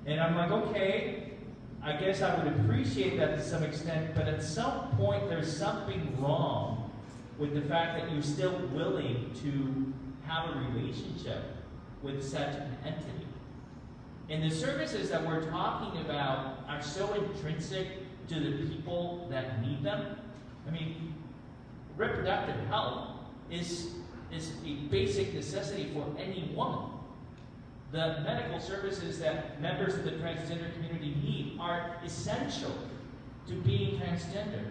And I'm like, okay, I guess I would appreciate that to some extent, but at some point there's something wrong with the fact that you're still willing to have a relationship with such an entity. And the services that we're talking about are so intrinsic to the people that need them. I mean, reproductive health is a basic necessity for any woman. The medical services that members of the transgender community need are essential to being transgender.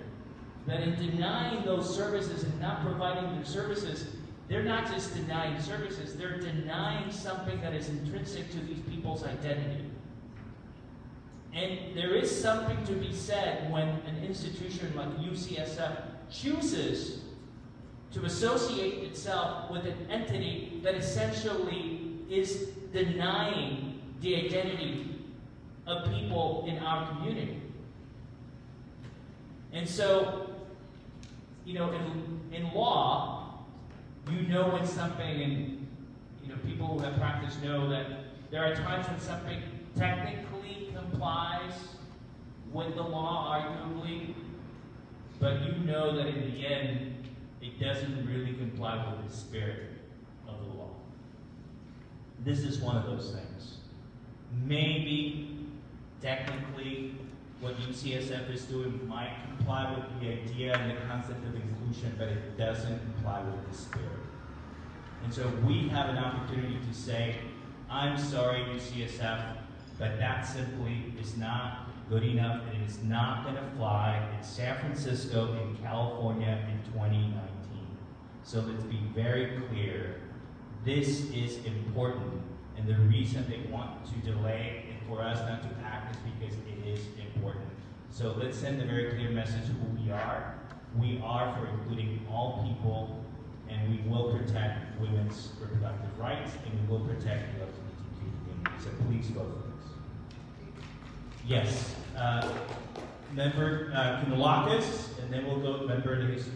That in denying those services and not providing their services, they're not just denying services, they're denying something that is intrinsic to these people's identity. And there is something to be said when an institution like UCSF chooses to associate itself with an entity that essentially is denying the identity of people in our community. And so, you know, in law, you know when something, and you know, people who have practiced know that there are times when something technically complies with the law, arguably, but you know that in the end, it doesn't really comply with the spirit of the law. This is one of those things. Maybe, technically, what UCSF is doing might comply with the idea and the concept of inclusion, but it doesn't comply with the spirit. And so we have an opportunity to say, I'm sorry, UCSF, but that simply is not good enough, and it is not going to fly in San Francisco, in California, in 2019. So let's be very clear. This is important, and the reason they want to delay and for us not to act is because it is important. So let's send a very clear message of who we are. We are for including all people, and we will protect women's reproductive rights, and we will protect the LGBTQ community. So please vote for this. Yes. Member Kounalakis, and then we'll go to Member De Jesus.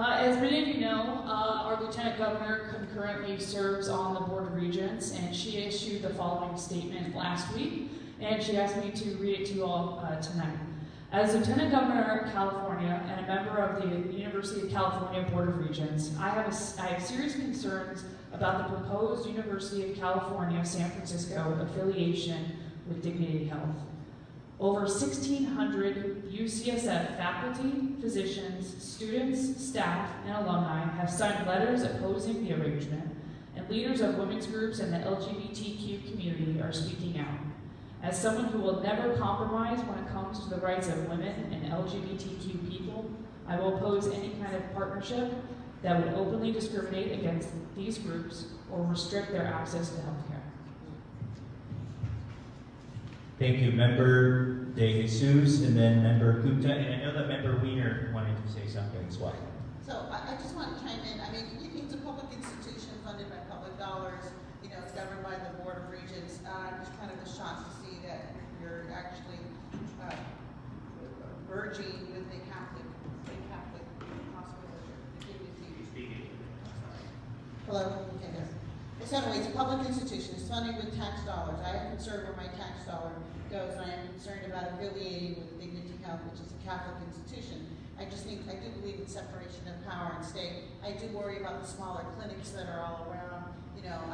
As many of you know, our Lieutenant Governor concurrently serves on the Board of Regents, and she issued the following statement last week, and she asked me to read it to you all tonight. As Lieutenant Governor of California and a member of the University of California Board of Regents, I have serious concerns about the proposed University of California San Francisco affiliation with Dignity Health. Over 1,600 UCSF faculty, physicians, students, staff, and alumni have signed letters opposing the arrangement, and leaders of women's groups and the LGBTQ community are speaking out. As someone who will never compromise when it comes to the rights of women and LGBTQ people, I will oppose any kind of partnership that would openly discriminate against these groups or restrict their access to health care. Thank you, Member De Jesus, and then Member Gupta, and I know that Member Wiener wanted to say something as well. So I just want to chime in. I mean, it's a public institution funded by public dollars. You know, it's governed by the Board of Regents. I'm just kind of shocked to see that you're actually merging with a Catholic hospital. Hello? Okay, yes. So anyway, it's a public institution. It's funded with tax dollars. I am concerned where my tax dollar goes, and I am concerned about affiliating with Dignity Health, which is a Catholic institution. I do believe in separation of power and state. I do worry about the smaller clinics that are all around. You know,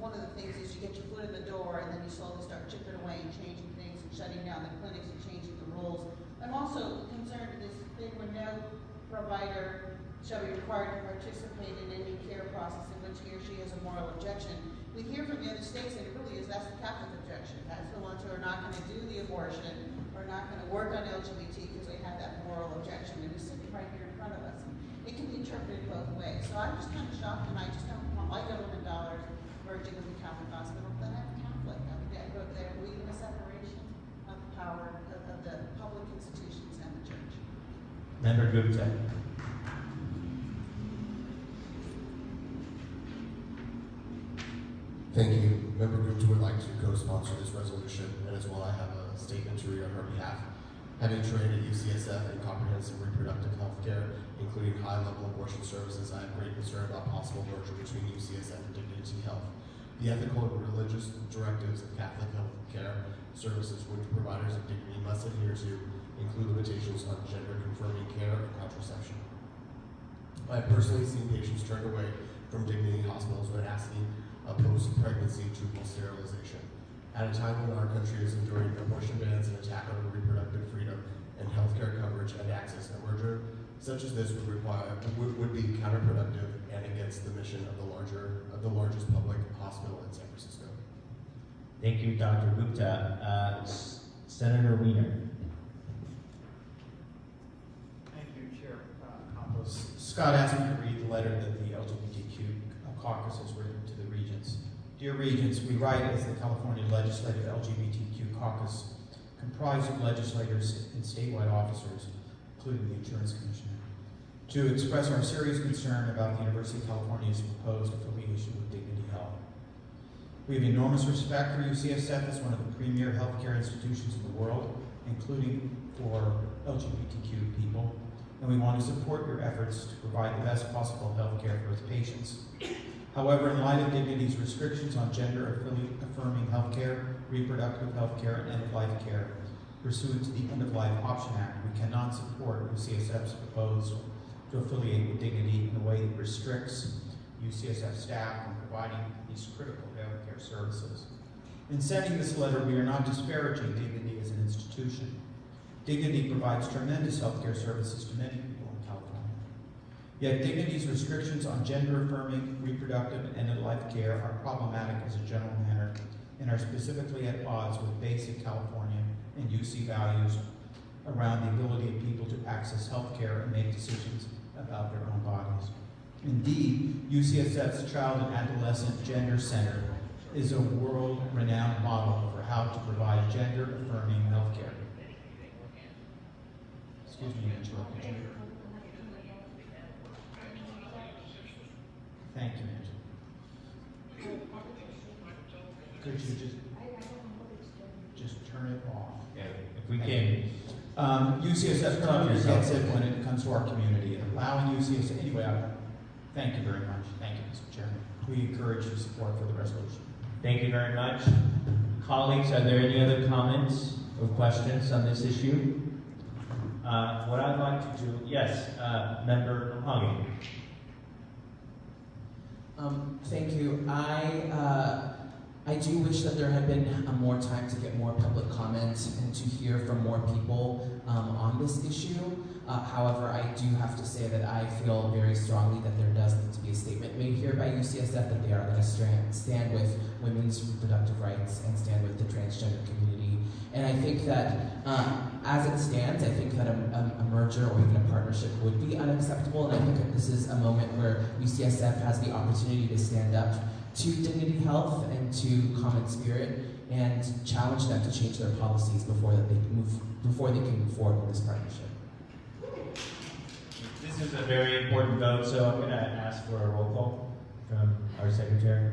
one of the things is you get your foot in the door, and then you slowly start chipping away and changing things and shutting down the clinics and changing the rules. I'm also concerned with this thing where no provider shall be required to participate in any care process in which he or she has a moral objection. We hear from the other states that it really is, that's the Catholic objection. That's the ones who are not going to do the abortion, or not going to work on LGBT because they have that moral objection, and it's sitting right here in front of us. It can be interpreted both ways. So I'm just kind of shocked, and I just don't want my government dollars merging with the Catholic hospital. Then I have a conflict. I believe in a separation of the power of the public institutions and the church. Member Gupta. Thank you. Member Gupta would like to co-sponsor this resolution, and as well I have a statement to read on her behalf. Having trained at UCSF in comprehensive reproductive health care, including high-level abortion services, I have great concern about possible merger between UCSF and Dignity Health. The ethical and religious directives of Catholic health care services, which providers of dignity must adhere to, include limitations on gender-confirming care and contraception. I have personally seen patients turned away from Dignity hospitals when asking a post-pregnancy tubal sterilization. At a time when our country is enduring abortion bans and attack on reproductive freedom and healthcare coverage and access, a merger such as this would be counterproductive and against the mission of the largest public hospital in San Francisco. Thank you, Dr. Gupta. Senator Wiener. Thank you, Chair Campos. Scott asked me to read the letter that the LGBTQ caucus has written to the regents. Dear regents, we write as the California Legislative LGBTQ caucus, comprised of legislators and statewide officers, including the Insurance Commissioner, to express our serious concern about the University of California's proposed affiliation with Dignity Health. We have enormous respect for UCSF as one of the premier healthcare institutions in the world, including for LGBTQ people, and we want to support your efforts to provide the best possible healthcare for its patients. However, in light of Dignity's restrictions on gender-affirming healthcare, reproductive healthcare, and end-of-life care, pursuant to the End-of-Life Option Act, we cannot support UCSF's proposal to affiliate with Dignity in a way that restricts UCSF staff from providing these critical healthcare services. In sending this letter, we are not disparaging Dignity as an institution. Dignity provides tremendous healthcare services to many people in California. Yet Dignity's restrictions on gender-affirming, reproductive, and end-of-life care are problematic as a general matter and are specifically at odds with basic California and UC values around the ability of people to access health care and make decisions about their own bodies. Indeed, UCSF's Child and Adolescent Gender Center is a world-renowned model for how to provide gender-affirming health care. Excuse me, interrupted you. Thank you, Angela. Could you just turn it off? Yeah, if we can. UCSF totally gets it when it comes to our community, and allowing UCSF, anyway, thank you very much. Thank you, Mr. Chairman. We encourage your support for the resolution. Thank you very much. Colleagues, are there any other comments or questions on this issue? What I'd like to do, yes, Member Hoggy. Thank you. I do wish that there had been more time to get more public comment and to hear from more people on this issue. However, I do have to say that I feel very strongly that there does need to be a statement made here by UCSF that they are going to stand with women's reproductive rights and stand with the transgender community. And I think that as it stands, I think that a merger or even a partnership would be unacceptable. And I think that this is a moment where UCSF has the opportunity to stand up to Dignity Health and to Common Spirit and challenge them to change their policies before they can move forward with this partnership. This is a very important vote, so I'm going to ask for a roll call from our secretary.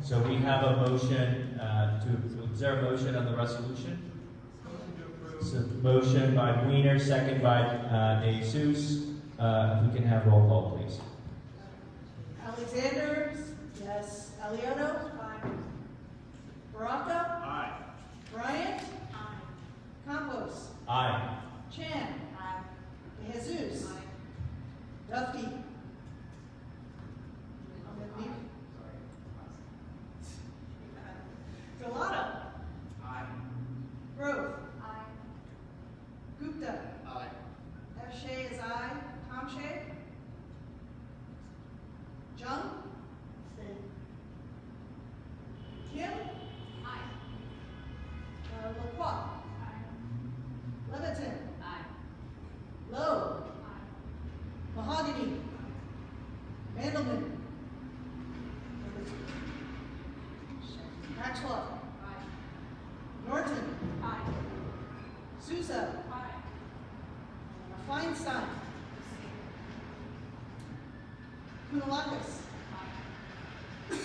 So we have a motion is there a motion on the resolution? So motion by Wiener, second by DeSuze. If we can have roll call, please. Alexander? Yes. Aliano? Aye. Baraka? Aye. Bryant? Aye. Campos? Aye. Chan? Aye. De Jesus? Aye. Duffy? Gelato? Aye. Grove? Aye. Gupta? Aye. F. Shea is aye. Tom Shea? Jung? Kim? Aye. Lacroix? Aye. Leviton? Aye. Lowe? Aye. Mahogany? Mandelman? Maxwell? Aye. Norton? Aye. Sousa? Aye. Feinstein? Kounalakis? Aye.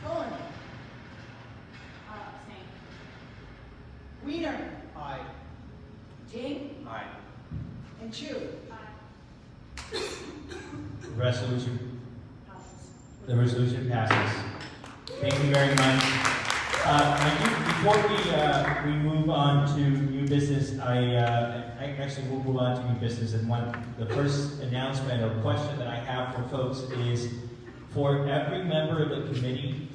Cohen? Abstain. Weiner. Aye. Ting. Aye. And Chu. The resolution passes. Thank you very much. Before we move on to new business, I actually will move on to new business. And the first announcement or question that I have for folks is, for every member of the committee,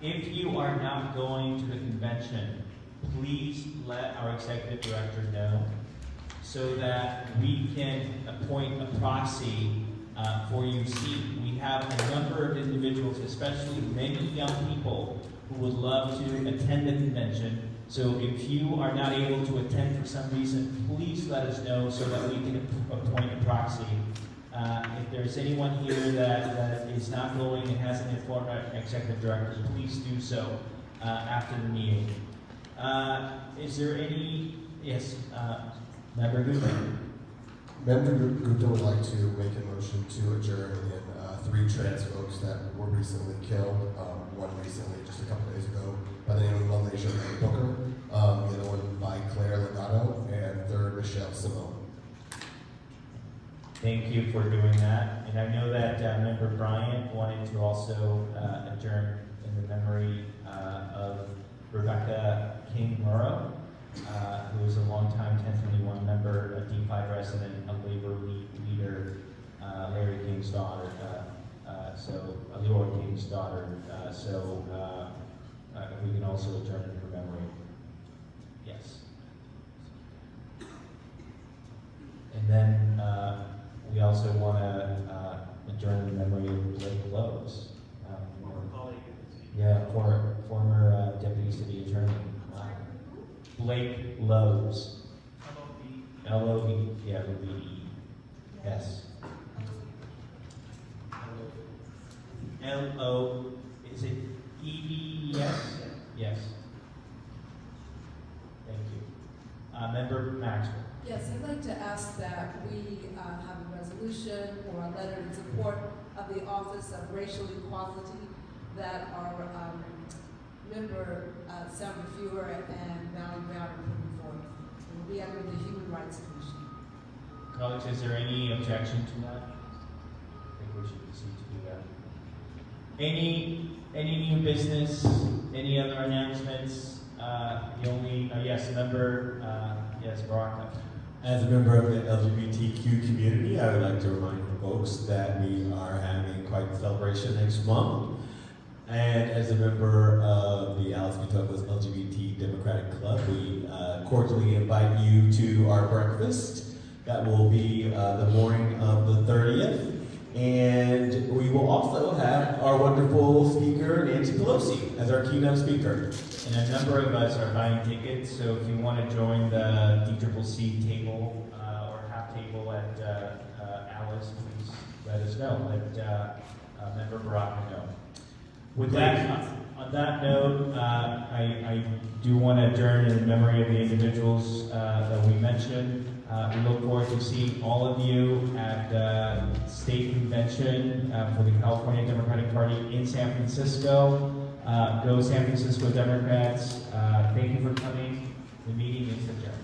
if you are not going to the convention, please let our executive director know so that we can appoint a proxy for UC. We have a number of individuals, especially many young people, who would love to attend the convention. So if you are not able to attend for some reason, please let us know so that we can appoint a proxy. If there's anyone here that is not going and hasn't informed our executive director, please do so after the meeting. Is there any, yes, Member Gupta? Member Gupta would like to make a motion to adjourn in 3 trans folks that were recently killed. One recently, just a couple days ago, by the name of Malaysia Booker. The other one by Claire Legato, and third, Michelle Simone. Thank you for doing that. And I know that Member Bryant wanted to also adjourn in the memory of Rebecca King-Murrow, who was a longtime 1021 member, a D5 resident, a labor leader, Larry King's daughter, Leroy King's daughter. If we can also adjourn in her memory. Yes. And then we also want to adjourn in memory of Blake Lowe's. Former Deputy City Attorney. Blake Lowe's. L-O-V, yeah, L-O-V-E. Yes. L-O, is it E-V-E-S? Yes. Thank you. Member Maxwell. Yes, I'd like to ask that we have a resolution or a letter in support of the Office of Racial Equality that our member Sam Fewer and Valerie Brown are putting forth. It will be under the Human Rights Commission. Colleagues, is there any objection to that? I think we should proceed to do that. Any new business? Any other announcements? Yes, Baraka. As a member of the LGBTQ community, I would like to remind folks that we are having quite the celebration next month. And as a member of the Alice B. Douglas LGBT Democratic Club, we cordially invite you to our breakfast. That will be the morning of the 30th. And we will also have our wonderful speaker, Nancy Pelosi, as our keynote speaker. And a number of us are buying tickets, so if you want to join the DCCC table or half table at Alice, please let us know. Let Member Baraka know. With that, on that note, I do want to adjourn in memory of the individuals that we mentioned. We look forward to seeing all of you at the state convention for the California Democratic Party in San Francisco. Go San Francisco Democrats. Thank you for coming. The meeting is adjourned.